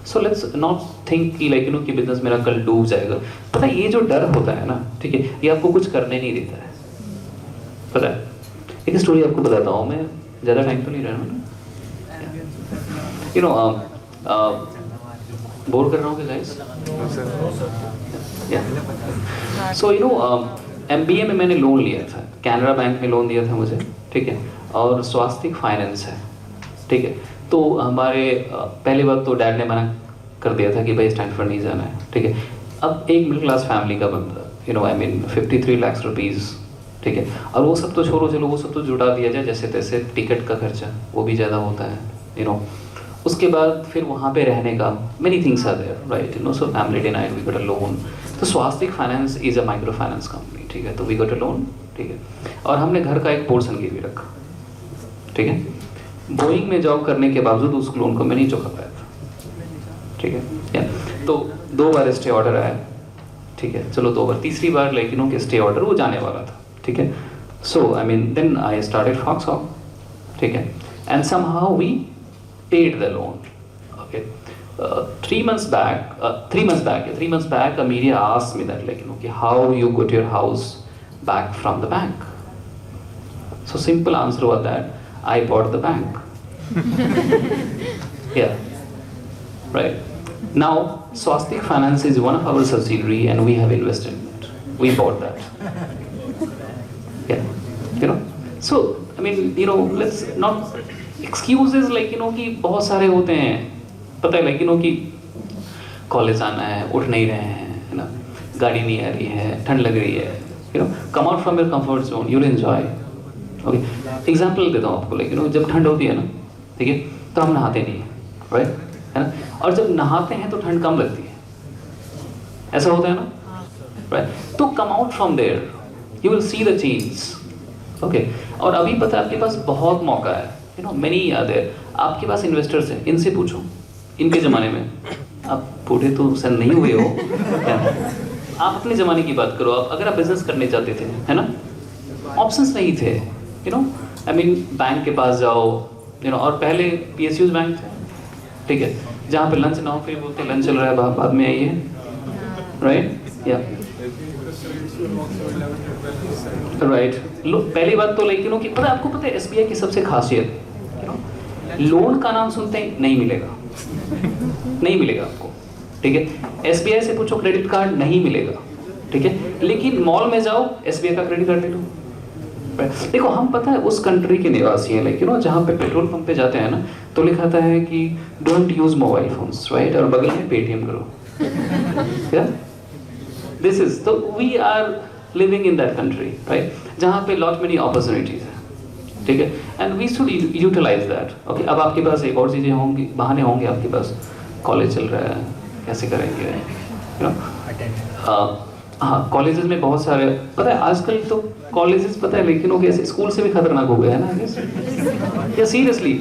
So let's not think कि कि बिजनेस मेरा कल डूब जाएगा। पता है ये जो डर होता है ना, ठीक है, ये आपको कुछ करने नहीं देता है। पता है, एक स्टोरी आपको बताता हूँ मैं, ज़्यादा टाइम तो नहीं रहना ना, बोर कर रहा हूँ गाइस? सो MBA में मैंने लोन लिया था, कैनरा बैंक में लोन दिया था मुझे, ठीक है, और स्वास्तिक फाइनेंस है, ठीक है। तो हमारे पहली बात तो डैड ने मना कर दिया था कि भाई स्टैनफोर्ड नहीं जाना है, ठीक है। अब एक मिडिल क्लास फैमिली का बंदा, 53 लाख रुपीज़, ठीक है, और वो सब तो छोड़ो, चलो वो सब तो जुटा दिया जाए जैसे तैसे, टिकट का खर्चा वो भी ज़्यादा होता है, उसके बाद फिर वहाँ पे रहने का many things are there, right, so family denied, we got a loan. तो Swastik finance is a micro finance company, ठीक है, तो वी गॉट अ लोन, ठीक है, और हमने घर का एक पोर्शन गिरवी रखा, ठीक है। बोइंग में जॉब करने के बावजूद उस लोन को मैं नहीं चुका पाया था, ठीक है। तो 2 बार स्टे ऑर्डर आया, ठीक है, चलो 2 बार, तीसरी बार कि स्टे ऑर्डर वो जाने वाला था, ठीक है। So then I started Foxhog, ठीक है, and somehow we paid the loan. Okay, 3 months back, a media asked me that how you got your house back from the bank. So simple answer was that I bought the bank. Yeah, right. Now Swastik Finance is one of our subsidiary and we have invested in it. We bought that. Yeah, so let's not excuses कि बहुत सारे होते हैं, पता है कि college आना है, उठ नहीं रहे हैं, है ना, गाड़ी नहीं आ रही है, ठंड लग रही है, कम out from your comfort zone, you will enjoy. Okay, example देता हूँ आपको, जब ठंड होती है ना, ठीक है, तो हम नहाते नहीं हैं, राइट, है ना, और जब नहाते हैं तो ठंड कम लगती है, ऐसा होता है ना, राइट। तो come out from there, you will see the change. Okay, और अभी पता है आपके पास बहुत मौका है, many are there, आपके पास इन्वेस्टर्स हैं, इनसे पूछो, इनके ज़माने में, आप बूढ़े तो सर नहीं हुए हो, आप अपने ज़माने की बात करो, आप अगर आप बिजनेस करने चाहते थे, है ना, ऑप्शंस नहीं थे, बैंक के पास जाओ, और पहले PSUs बैंक थे, ठीक है, जहाँ पे लंच ना हो फिर बोलते लंच चल रहा है, बाद में आइए, राइट, या राइट। पहली बात तो कि पता है आपको, पता है SBI की सबसे खासियत, लोन का नाम सुनते ही नहीं मिलेगा, नहीं मिलेगा आपको, ठीक है। SBI से पूछो क्रेडिट कार्ड, नहीं मिलेगा, ठीक है, लेकिन मॉल में जाओ SBI का क्रेडिट कार्ड ले लो। देखो हम पता है उस कंट्री के निवासी हैं, जहाँ पे पेट्रोल पंप पे जाते हैं ना, तो लिखा था है कि don't use mobile phones, right, और बगल में पेटीएम करो, क्या दिस इज, तो we are living in that country, right, जहाँ पे लॉट मेनी अपॉर्चुनिटीज है, ठीक है, and we should utilize that. Okay, अब आपके पास एक और चीज़ें होंगी, बहाने होंगे आपके पास, कॉलेज चल रहा है, कैसे करेंगे, हाँ, कॉलेजेस में बहुत सारे, पता है आजकल तो कॉलेजेस पता है लेकिन ऐसे स्कूल से भी खतरनाक हो गए हैं ना, या सीरियसली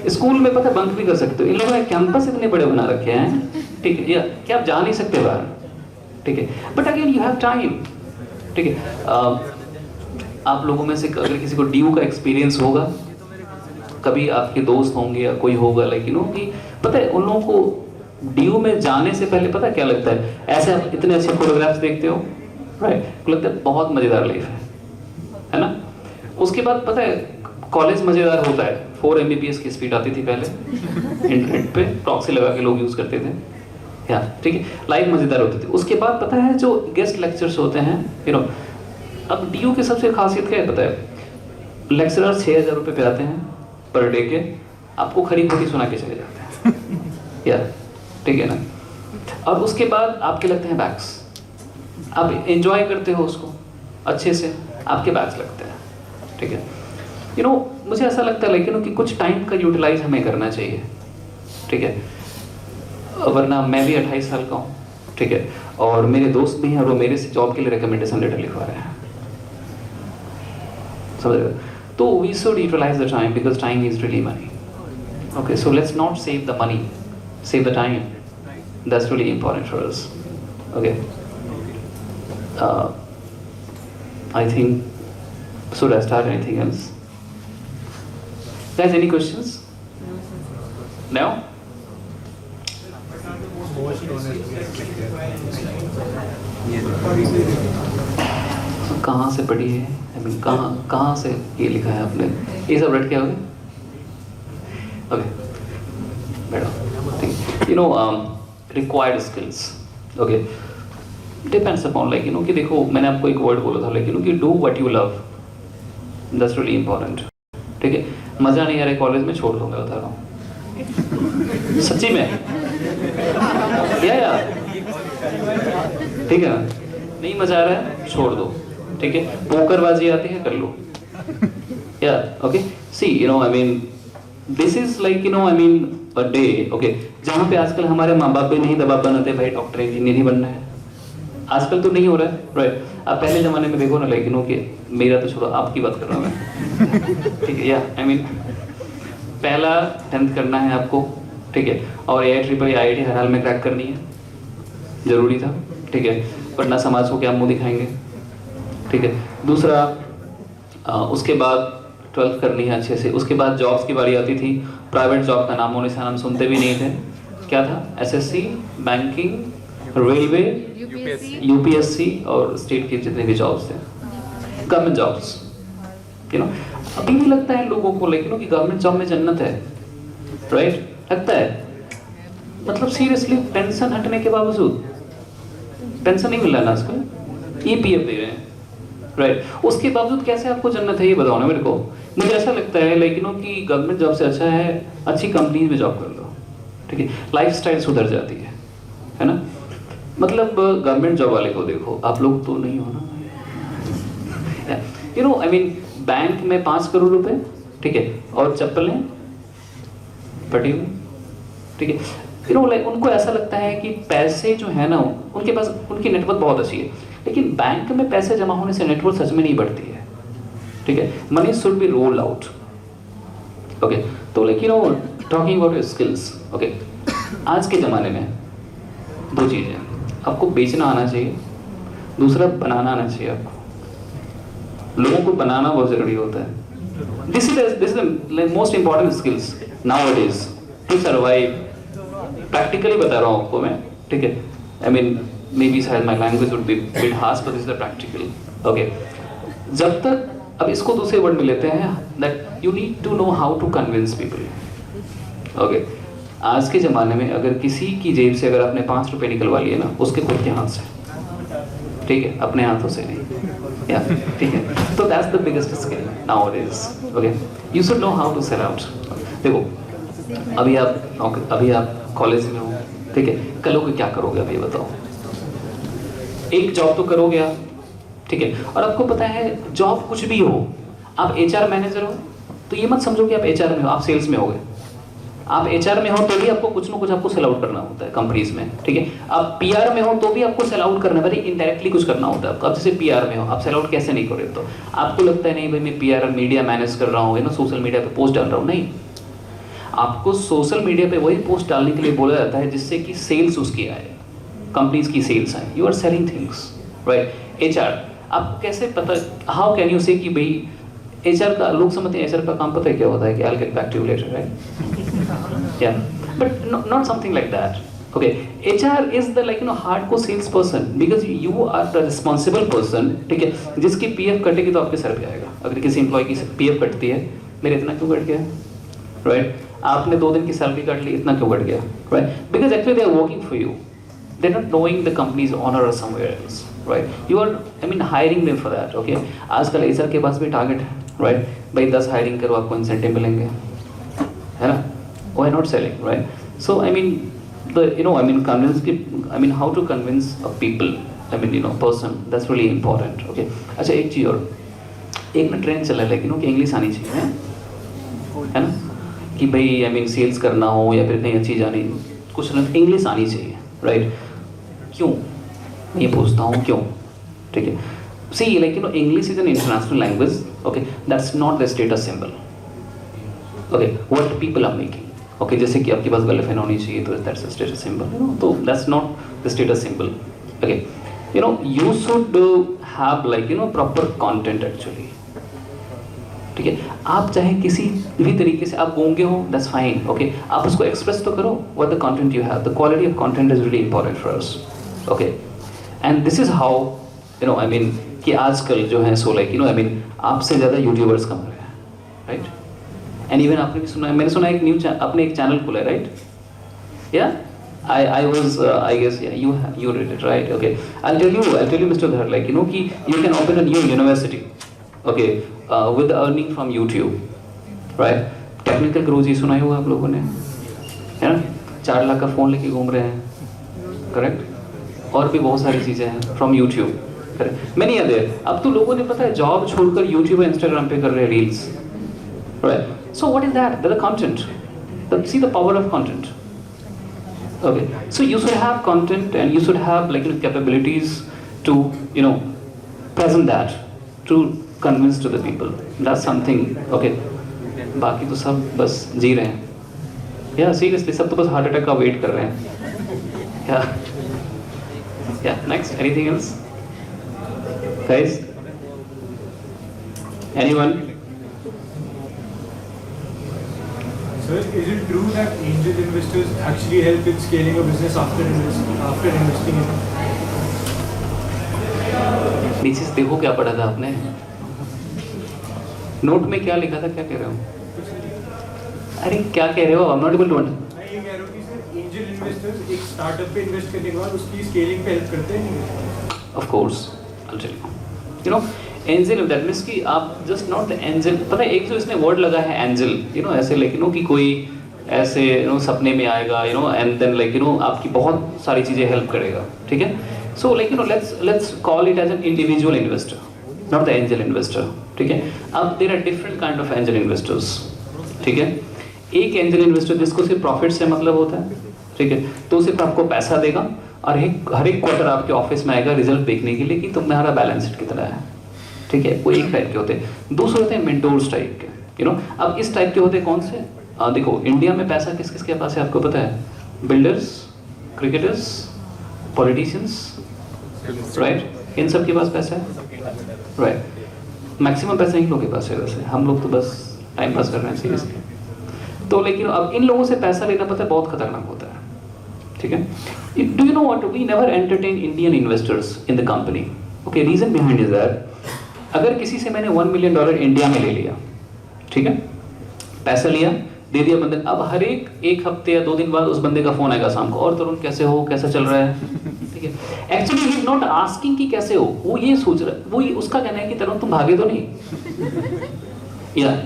स्कूल में पता है बंक भी कर सकते हो, इन लोगों ने कैंपस इतने बड़े बना रखे हैं, ठीक है, या कि आप जा नहीं सकते बाहर, ठीक है, but again you have time, ठीक है। आप लोगों में से अगर किसी को ड्यू का एक्सपीरियंस होगा, कभी आपके दोस्त होंगे या कोई होगा कि पता है उन लोगों को ड्यू में जाने से पहले पता क्या लगता है, ऐसे आप इतने अच्छे फोटोग्राफ्स देखते हो, राइट, लगता है बहुत मजेदार लाइफ है ना। उसके बाद पता है कॉलेज मजेदार होता है, 4 Mbps की स्पीड आती थी पहले, इंटरनेट पे प्रॉक्सी लगा के लोग यूज करते थे, या ठीक है, लाइफ मजेदार होती थी। उसके बाद पता है जो गेस्ट लेक्चर्स होते हैं, अब ड्यू की सबसे खासियत क्या है पता है, लेक्चरर 6,000 रुपये पे आते हैं पर डे के, आपको खरी खोटी सुना के चले जाते हैं, या ठीक है ना, और उसके बाद आपके लगते हैं बैग्स, आप एंजॉय करते हो उसको अच्छे से, आपके बैग्स लगते हैं, ठीक है। मुझे ऐसा लगता है कि कुछ टाइम का यूटिलाइज हमें करना चाहिए, ठीक है, वरना मैं भी 28 साल का हूँ, ठीक है, और मेरे दोस्त भी हैं और वो मेरे से जॉब के लिए रिकमेंडेशन लेटर लिखवा रहे हैं, समझ रहे हो, तो we should utilize the time because time is really money. Okay, so let's not save the money, save the time, that's really important for us. Okay, I think, should I start anything else? Guys, any questions? No? कहाँ से पढ़ी है? I mean, कहाँ से ये लिखा है आपने? ये सब रट के आओगे? Okay. Better. You know, required skills. Okay. Depends upon, like, you know, कि देखो मैंने आपको एक वर्ड बोला था, like, you know, कि do what you love. That's really important. ठीक है? मजा नहीं आ रहा है कॉलेज में, छोड़ दो, मैं बता रहा हूँ। सच्ची में? या ठीक है ना? नहीं मजा आ रहा है, छोड़ दो। ठीक है? पोकरबाजी आती है, कर लो। या okay, see you know, I mean this is like, you know, I mean a day, okay, जहाँ पे आजकल हमारे माँ बाप भी नहीं दबाव बनाते भाई डॉक्टर इंजीनियर ही बनना है। आजकल तो नहीं हो रहा है, राइट? अब पहले जमाने में देखो ना, लाइक, यू नो, कि मेरा तो छोड़ो, आपकी बात कर रहा हूँ मैं। ठीक है? या आई मीन पहला 10th करना है आपको, ठीक है, और AIIIT हर हाल में क्रैक करनी है, जरूरी था, ठीक है, वरना समाज को क्या मुंह दिखाएंगे, ठीक है। दूसरा उसके बाद 12th करनी है अच्छे से, उसके बाद जॉब्स की बारी आती थी। प्राइवेट जॉब का नामों निशान हम सुनते भी नहीं थे। क्या था? SSC, बैंकिंग, रेलवे, UPSC और स्टेट के जितने भी जॉब्स थे, गवर्नमेंट जॉब्स, यू नो। अभी भी लगता है लोगों को, लाइक, यू नो, कि गवर्नमेंट जॉब में जन्नत है, राइट? लगता है, मतलब सीरियसली पेंशन हटने के बावजूद, पेंशन नहीं मिल रहा ना आजकल, EPF दे रहे हैं, राइट? उसके बावजूद कैसे आपको जन्नत है, ये बताओ ना मेरे को। मुझे ऐसा लगता है, लाइक, यू नो, कि गवर्नमेंट जॉब से अच्छा है अच्छी कंपनीज में जॉब कर लो, ठीक है, लाइफस्टाइल सुधर जाती है ना। मतलब गवर्नमेंट जॉब वाले को देखो, आप लोग तो नहीं हो ना, you know, I mean bank में 5 करोड़ रुपए, ठीक है, और चप्पलें फटी हुई, ठीक है, यू नो, लाइक, उनको ऐसा लगता है कि पैसे जो है ना, उनके पास, उनकी नेटवर्थ बहुत अच्छी है, लेकिन बैंक में पैसे जमा होने से नेटवर्थ सच में नहीं बढ़ती है, ठीक है। Money should be rolled out, okay. तो like, you know, talking about skills, okay, आज के ज़माने में 2 चीज़ें, आपको बेचना आना चाहिए, दूसरा बनाना आना चाहिए। आपको लोगों को बनाना बहुत ज़रूरी होता है। This is the most important skills nowadays to survive. Practically बता रहा हूँ आपको मैं, ठीक है, आई मीन मे बी शायद my language would be bit harsh, but this is the practical, okay. जब तक, अब इसको दूसरे वर्ड में लेते हैं, that you need to know how to convince people, okay. आज के ज़माने में अगर किसी की जेब से अगर आपने 5 रुपये निकलवा लिए ना, उसके खुद के हाथ से, ठीक है, अपने हाथों से नहीं, या ठीक है। तो that's the biggest skill nowadays, okay. You should know how to sell out. देखो, अभी आप कॉलेज में हो, ठीक है, कल को क्या करोगे अभी बताओ? एक जॉब तो करोगे आप, ठीक है, और आपको पता है जॉब कुछ भी हो, आप HR मैनेजर हो तो ये मत समझो कि आप HR में हो, आप सेल्स में होगे। आप HR में हो तो भी आपको कुछ ना कुछ आपको सेल आउट करना होता है कंपनीज में, ठीक है। आप PR में हो तो भी आपको सेल आउट करना है, इनडायरेक्टली कुछ करना होता है आपको। आप जैसे PR में हो, आप सेल आउट कैसे नहीं कर रहे? तो आपको लगता है नहीं भाई मैं PR मीडिया मैनेज कर रहा हूँ, ना सोशल मीडिया पे पोस्ट डाल रहा हूँ, नहीं। आपको सोशल मीडिया पे वही पोस्ट डालने के लिए बोला जाता है जिससे कि सेल्स उसकी आए, कंपनीज की सेल्स आए। You are selling things, right? HR, आपको कैसे पता, हाउ कैन यू से कि भाई HR का, लोग समझते हैं HR का काम पता है क्या होता है कि I'll get back to you later, right? Yeah, but not something like that. Okay, HR is the, like, you know, hardcore sales person because you are the responsible person, ठीक है, जिसकी PF कटेगी तो आपके सर पे आएगा। अगर किसी एम्प्लॉय की PF कटती है, मेरे इतना क्यों कट गया, राइट? आपने 2 दिन की सैलरी काट ली, इतना क्यों कट गया, right? Because actually they are working for you. They're not knowing the company's honor or somewhere else, right? You are, I mean, hiring them for that, okay? आजकल HR के पास भी टारगेट है, right? भाई 10 hiring करो, आपको incentive मिलेंगे, है ना? Why not selling, right? So I mean, how to convince a people, person, that's really important, okay? अच्छा, एक चीज़ और, एक ना ट्रेंड चला है, लेकिन कि इंग्लिश आनी चाहिए, है ना? कि भाई सेल्स करना हो या फिर कहीं अच्छी जानी, कुछ ना इंग्लिश आनी चाहिए, राइट? क्यों? मैं ये पूछता हूँ क्यों, ठीक है? See, English is an international language, okay? That's not the status symbol, okay? What people are making, okay? जैसे कि आपके पास गर्लफ्रेंड होनी चाहिए तो that's a status symbol, तो that's not the status symbol, okay? you should have like proper content actually. ठीक है, आप चाहे किसी भी तरीके से आप गूंगे हो, दैट्स फाइन, ओके, आप उसको एक्सप्रेस तो करो what the content you have, the quality of content is really important for us, okay, and this is how I mean कि आजकल जो है सो लाइक आई मीन आपसे ज़्यादा यूट्यूबर्स कम रहे हैं, राइट, एंड इवन आपने भी सुना है, मैंने सुना है एक आपने एक चैनल खोला है, राइट, या I was I guess yeah you did it, right, okay, I'll tell you Mr. Dhar, like कि you can open a new university, okay, with the earning from YouTube, right, technical Guruji सुना ही होगा आप लोगों ने, है ना, 4 लाख का फ़ोन लेके घूम रहे हैं, करेक्ट, और भी बहुत सारी चीज़ें हैं from YouTube, correct, many other, अब तो लोगों ने पता है जॉब छोड़कर यूट्यूब और इंस्टाग्राम पे कर रहे हैं reels, right, so what is that, the content, see the power of content. Okay, so you should have content and you should have like capabilities to present that to convince to the people. That's something. Okay, बाकी तो सब बस जी रहे हैं. Yeah, seriously, सब तो बस heart attack का वेट कर रहे हैं. Yeah. Next, anything else, guys? Anyone? Sir, is it true that angel investors actually help in scaling a business after investing in it? नीचे से देखो क्या पढ़ा था आपने, नोट में क्या लिखा था, क्या कह रहे हो, अरे क्या कह रहे हो, I am not able to understand. मैं ये कह रहा हूँ कि सर एंजल इन्वेस्टर्स एक स्टार्टअप पे इन्वेस्ट करने के बाद उसकी स्केलिंग पे हेल्प करते हैं. Of course, I will tell you, angel, that means कि आप जस्ट नॉट एंजल, पता है एक जो इसने वर्ड लगा है एंजल, ऐसे लाइक कि कोई ऐसे सपने में आएगा, एंड देन लाइक आपकी बहुत सारी चीज़ें हेल्प करेगा, ठीक है, so like let's call it as an individual investor, not the angel investor, ठीक है. अब there are different kind of angel investors, ठीक है. एक एंजल इन्वेस्टर जिसको सिर्फ प्रॉफिट से मतलब होता है, ठीक है, तो सिर्फ आपको पैसा देगा और हर एक क्वार्टर आपके ऑफिस में आएगा रिजल्ट देखने के लिए कि तुम्हारा बैलेंस शीट कितना है, ठीक है, वो एक टाइप के होते हैं. दूसरे होते हैं मेंटोर्स टाइप के, अब इस टाइप के होते हैं कौन से, देखो इंडिया में पैसा किस किस के पास है आपको पता है, बिल्डर्स, क्रिकेटर्स, पॉलिटिशियंस, राइट, इन सब के पास पैसा है, राइट, मैक्सिमम पैसा इन लोगों के पास है. वैसे हम लोग तो बस टाइम पास कर रहे हैं सीरियसली, तो लेकिन अब इन लोगों से पैसा लेना पता है बहुत खतरनाक होता है, ठीक है. Do you know what, we never entertain Indian investors in the company, okay, reason behind is that अगर किसी से मैंने $1 मिलियन इंडिया में ले लिया, ठीक है, पैसा लिया, दे दिया बंदे, अब हर एक हफ्ते या 2 दिन बाद उस बंदे का फोन आएगा शाम को, और तरुण कैसे हो, कैसा चल रहा है, ठीक है. Actually he is not asking कि कैसे हो, वो ये सोच रहा है, वो उसका कहना है कि तरुण तुम भागे तो नहीं, या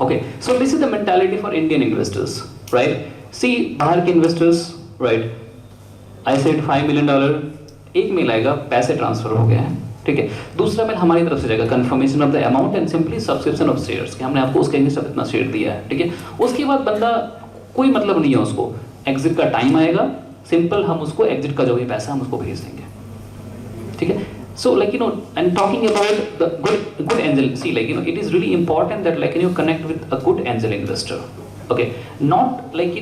okay. So this is the mentality for Indian investors, right. See बाहर के investors, right, I said $5 million, एक मेल आएगा, पैसे ट्रांसफर हो गए हैं, ठीक है. दूसरा मेल हमारी तरफ से जाएगा, confirmation of the amount and simply subscription of shares, कि हमने आपको उसके अगेंस्ट इतना शेयर दिया है, ठीक है. उसके बाद बंदा कोई मतलब नहीं है उसको, एग्जिट का टाइम आएगा, सिंपल हम उसको एग्जिट का जो भी पैसा हम उसको भेज देंगे, ठीक है. So like and talking about the good angel, see like it is really important that like connect with a good angel investor, okay, not like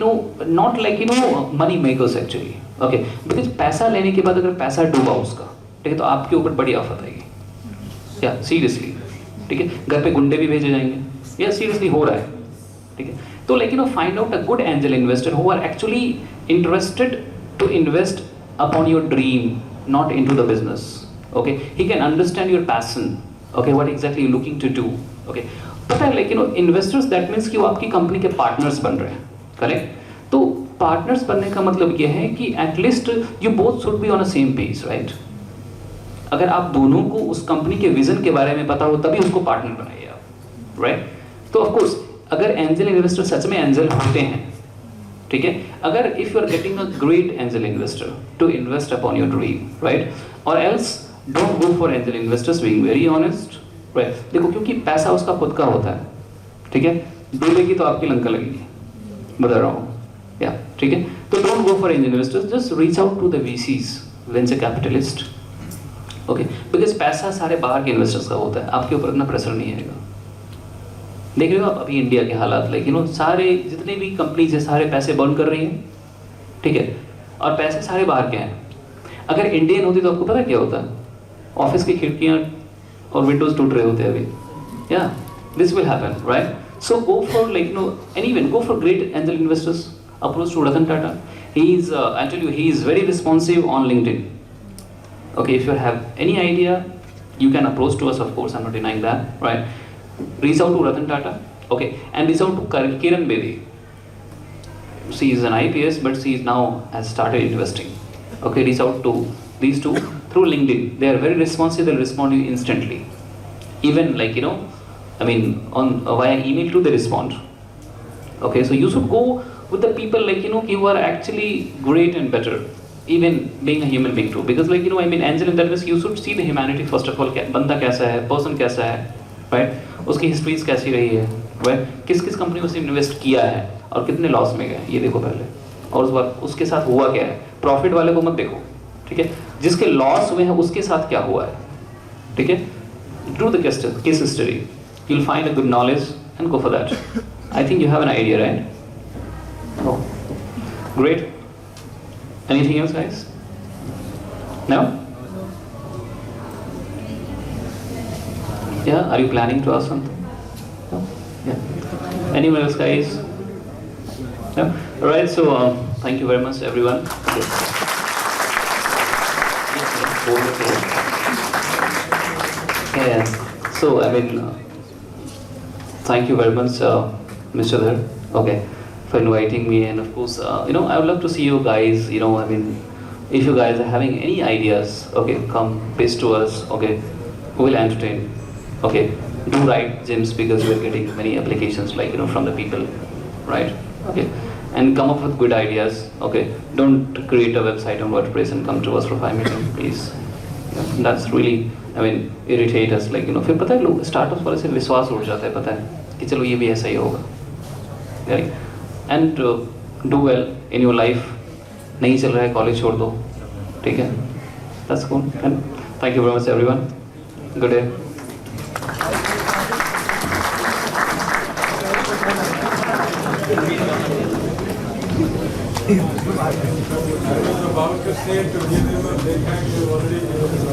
money makers actually, okay, because पैसा लेने के बाद अगर पैसा डूबा उसका, ठीक है, तो आपके ऊपर बड़ी आफत आएगी, या सीरियसली, ठीक है, घर पे गुंडे भी भेजे जाएंगे, या सीरियसली हो रहा है, ठीक है. तो like find out a good angel investor who are actually interested to invest upon your dream, not into the business, okay, he can understand your passion, okay, what exactly you're looking to do, okay. पता है like investors that means कि वो आपकी company के partners बन रहे हैं, correct. तो पार्टनर्स बनने का मतलब ये है कि at least you both should be on a same page, right. अगर आप दोनों को उस कंपनी के विजन के बारे में पता हो तभी उसको पार्टनर बनाइए आप, राइट. तो ऑफ कोर्स अगर एंजल इन्वेस्टर सच में एंजल होते हैं, ठीक है, अगर if you are getting a great angel investor to invest upon your dream, right, और else don't go for angel investors, being very honest, right. देखो क्योंकि पैसा उसका खुद का होता है, ठीक है, डूबेगी तो आपकी लंका लगेगी, बता रहा हूँ, या ठीक है. तो don't go for angel investors, just reach out to the VCs, venture capitalist, okay, because पैसा सारे बाहर के इन्वेस्टर्स का होता है, आपके ऊपर इतना प्रेशर नहीं आएगा. देख रहे हो आप अभी इंडिया के हालात, लेकिन सारे जितने भी कंपनीज है सारे पैसे बर्न कर रही हैं, ठीक है, और पैसे सारे बाहर के हैं. अगर इंडियन होती तो आपको पता क्या होता, ऑफिस की खिड़कियां और विंडोज टूट रहे होते अभी. Yeah, this will happen, right? So go for and even go for great angel investors. Approach to Ratan Tata. I tell you, he is very responsive on LinkedIn. Okay, if you have any idea, you can approach to us, of course, I'm not denying that, right? Reach out to Ratan Tata, okay, and reach out to Kiran Bedi. She is an IPS, but she is now has started investing. Okay, reach out to these two through LinkedIn. They are very responsive, they'll respond to you instantly. Even on via email too, they respond. Okay, so you should go with the people who are actually great and better, even being a human being too. Because angel investors, you should see the humanity first of all. बंदा कैसा है, person कैसा है, right? उसकी histories कैसी रही है, right? किस कंपनी में उसने इन्वेस्ट किया है और कितने लॉस में गए, ये देखो पहले. और उसके साथ हुआ क्या है. प्रॉफिट वाले को मत देखो, ठीक है. जिसके लॉस हुए हैं उसके साथ क्या हुआ है, ठीक है. Do the case history. You'll find a good knowledge and go for that. I think you have an idea, right? Oh, great. Anything else, guys? No? Yeah, are you planning to ask something? No? Yeah. Anyone else, guys? No? Alright, so thank you very much, everyone. Okay. Yeah, so thank you very much, Mr. Dhar, okay, for inviting me, and of course, I would love to see you guys, if you guys are having any ideas, okay, come pitch to us, okay, we will entertain, okay, do write JIMS because we are getting many applications from the people, right, okay, and come up with good ideas, okay, don't create a website on WordPress and come to us for 5 minutes, please. Yeah, that's really irritate us, फिर पता है लोग startups वाले से विश्वास उठ जाता है, पता है कि चलो ये भी ऐसा ही होगा, and do well in your life. नहीं चल रहा है, कॉलेज छोड़ दो, ठीक है. That's cool, and thank you very much everyone. Good day. About to say to give him a big hand, you already gave him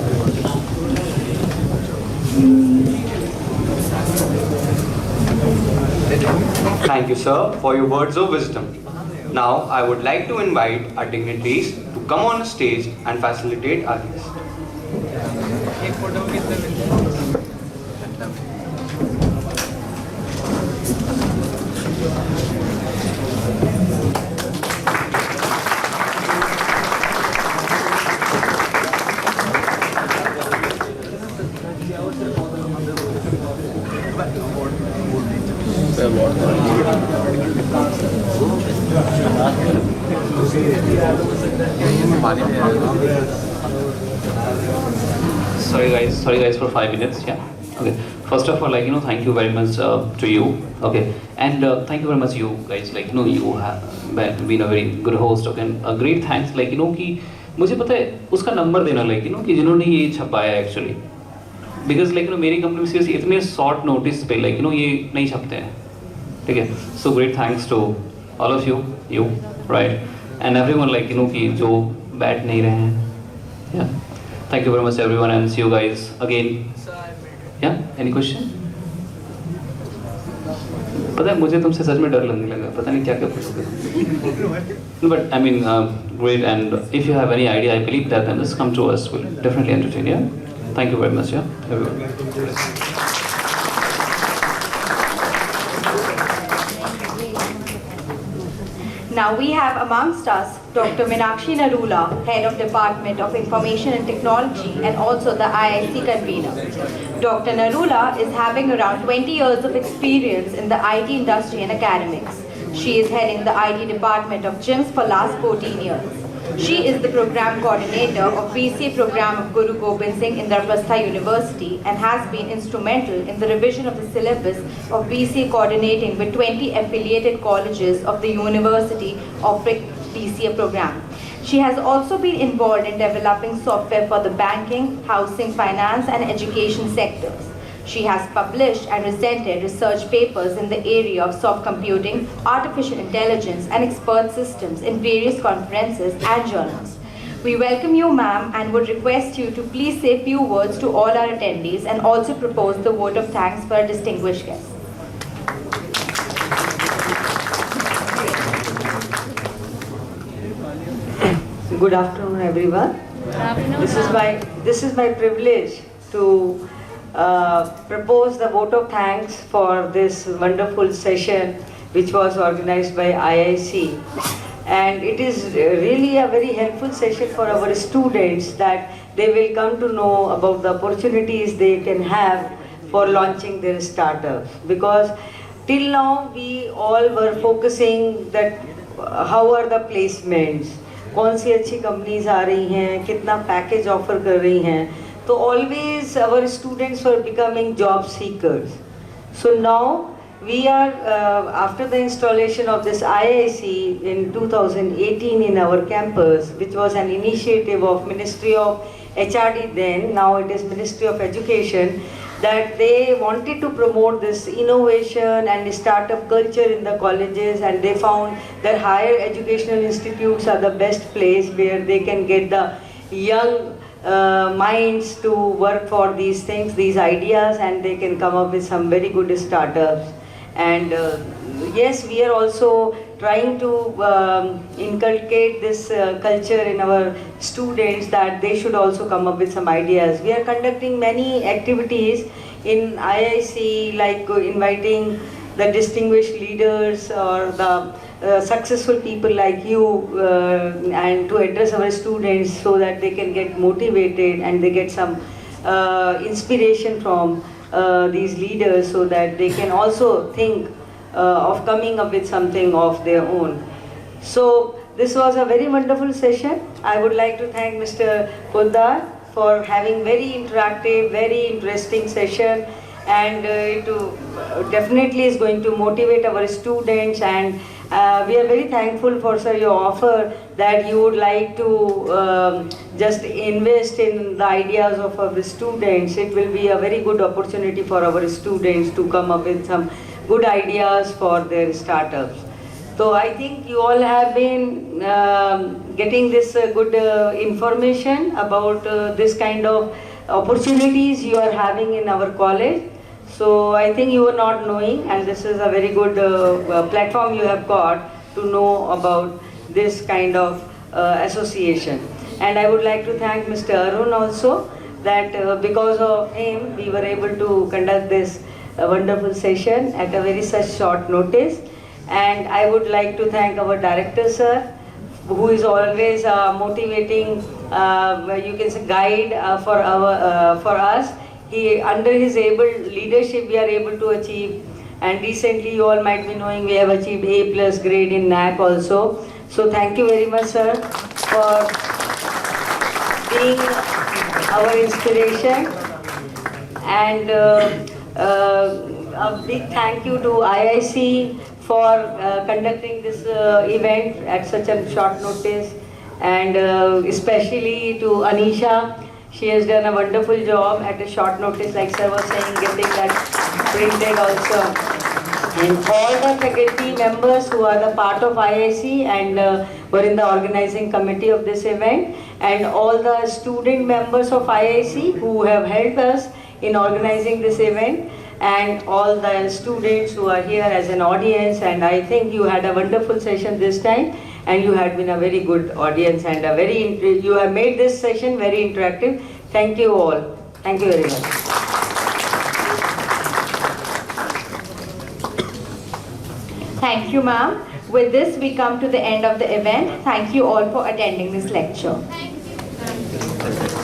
Thank you, sir, for your words of wisdom. Now, I would like to invite our dignitaries to come on stage and facilitate our guest. Sorry guys for 5 minutes. Yeah, okay. First of all, thank you very much to you, okay, and thank you very much you guys, you have been a very good host, okay, and a great thanks कि मुझे पता है उसका number देना कि जिन्होंने ये छपाया actually, because मेरी कंपनी में सिर्फ इतने शॉर्ट नोटिस पे ये नहीं छपते हैं, ठीक है. So great thanks to all of you right, and everyone कि जो बैठ नहीं रहे हैं. या thank you very much everyone, and see you guys again. या एनी क्वेश्चन? पता है मुझे तुमसे सच में डर लगने लगा, पता नहीं क्या क्या पूछोगे. But great, and if you have any idea, I believe that, then just come to us, we'll definitely entertain. Yeah, thank you very much. Yeah, everyone. Now we have amongst us Dr. Meenakshi Narula, Head of Department of Information and Technology and also the IIC convener. Dr. Narula is having around 20 years of experience in the IT industry and academics. She is heading the IT department of JIMS for last 14 years. She is the program coordinator of BCA program of Guru Gobind Singh Indraprastha University and has been instrumental in the revision of the syllabus of BCA, coordinating with 20 affiliated colleges of the University offering BCA program. She has also been involved in developing software for the banking, housing, finance and education sectors. She has published and presented research papers in the area of soft computing, artificial intelligence and expert systems in various conferences and journals. We welcome you, ma'am, and would request you to please say a few words to all our attendees and also propose the vote of thanks for our distinguished guests. Good afternoon, everyone. This is my privilege to propose the vote of thanks for this wonderful session which was organized by IIC. And it is really a very helpful session for our students that they will come to know about the opportunities they can have for launching their startups. Because till now we all were focusing that how are the placements, कौन सी अच्छी companies आ रही हैं, कितना package offer कर रही हैं. तो always our students were becoming job seekers. So now we are after the installation of this IIC in 2018 in our campus, which was an initiative of Ministry of HRD then, now it is Ministry of Education, that they wanted to promote this innovation and startup culture in the colleges, and they found that higher educational institutes are the best place where they can get the young minds to work for these things, these ideas, and they can come up with some very good startups. And yes, we are also trying to inculcate this culture in our students, that they should also come up with some ideas. We are conducting many activities in IIC, like inviting the distinguished leaders or the successful people like you and to address our students so that they can get motivated and they get some inspiration from these leaders, so that they can also think of coming up with something of their own. So this was a very wonderful session. I would like to thank Mr. Poddar for having very interactive, very interesting session, and it definitely is going to motivate our students, and we are very thankful for sir your offer that you would like to just invest in the ideas of our students. It will be a very good opportunity for our students to come up with some good ideas for their startups. So I think you all have been getting this good information about this kind of opportunities you are having in our college. So I think you are not knowing, and this is a very good platform you have got to know about this kind of association. And I would like to thank Mr. Arun also, that because of him we were able to conduct this wonderful session at a very such short notice. And I would like to thank our director sir, who is always motivating, you can say guide for us. He, under his able leadership, we are able to achieve, and recently you all might be knowing we have achieved A+ grade in NAC also. So thank you very much sir for being our inspiration, and a big thank you to IIC for conducting this event at such a short notice, and especially to Anisha. She has done a wonderful job at a short notice, like sir was saying, getting that printed also. And all the faculty members who are the part of IIC and were in the organizing committee of this event, and all the student members of IIC who have helped us in organizing this event, and all the students who are here as an audience. And I think you had a wonderful session this time, and you had been a very good audience, and you have made this session very interactive. Thank you all. Thank you very much. Thank you, ma'am. With this, we come to the end of the event. Thank you all for attending this lecture. Thank you.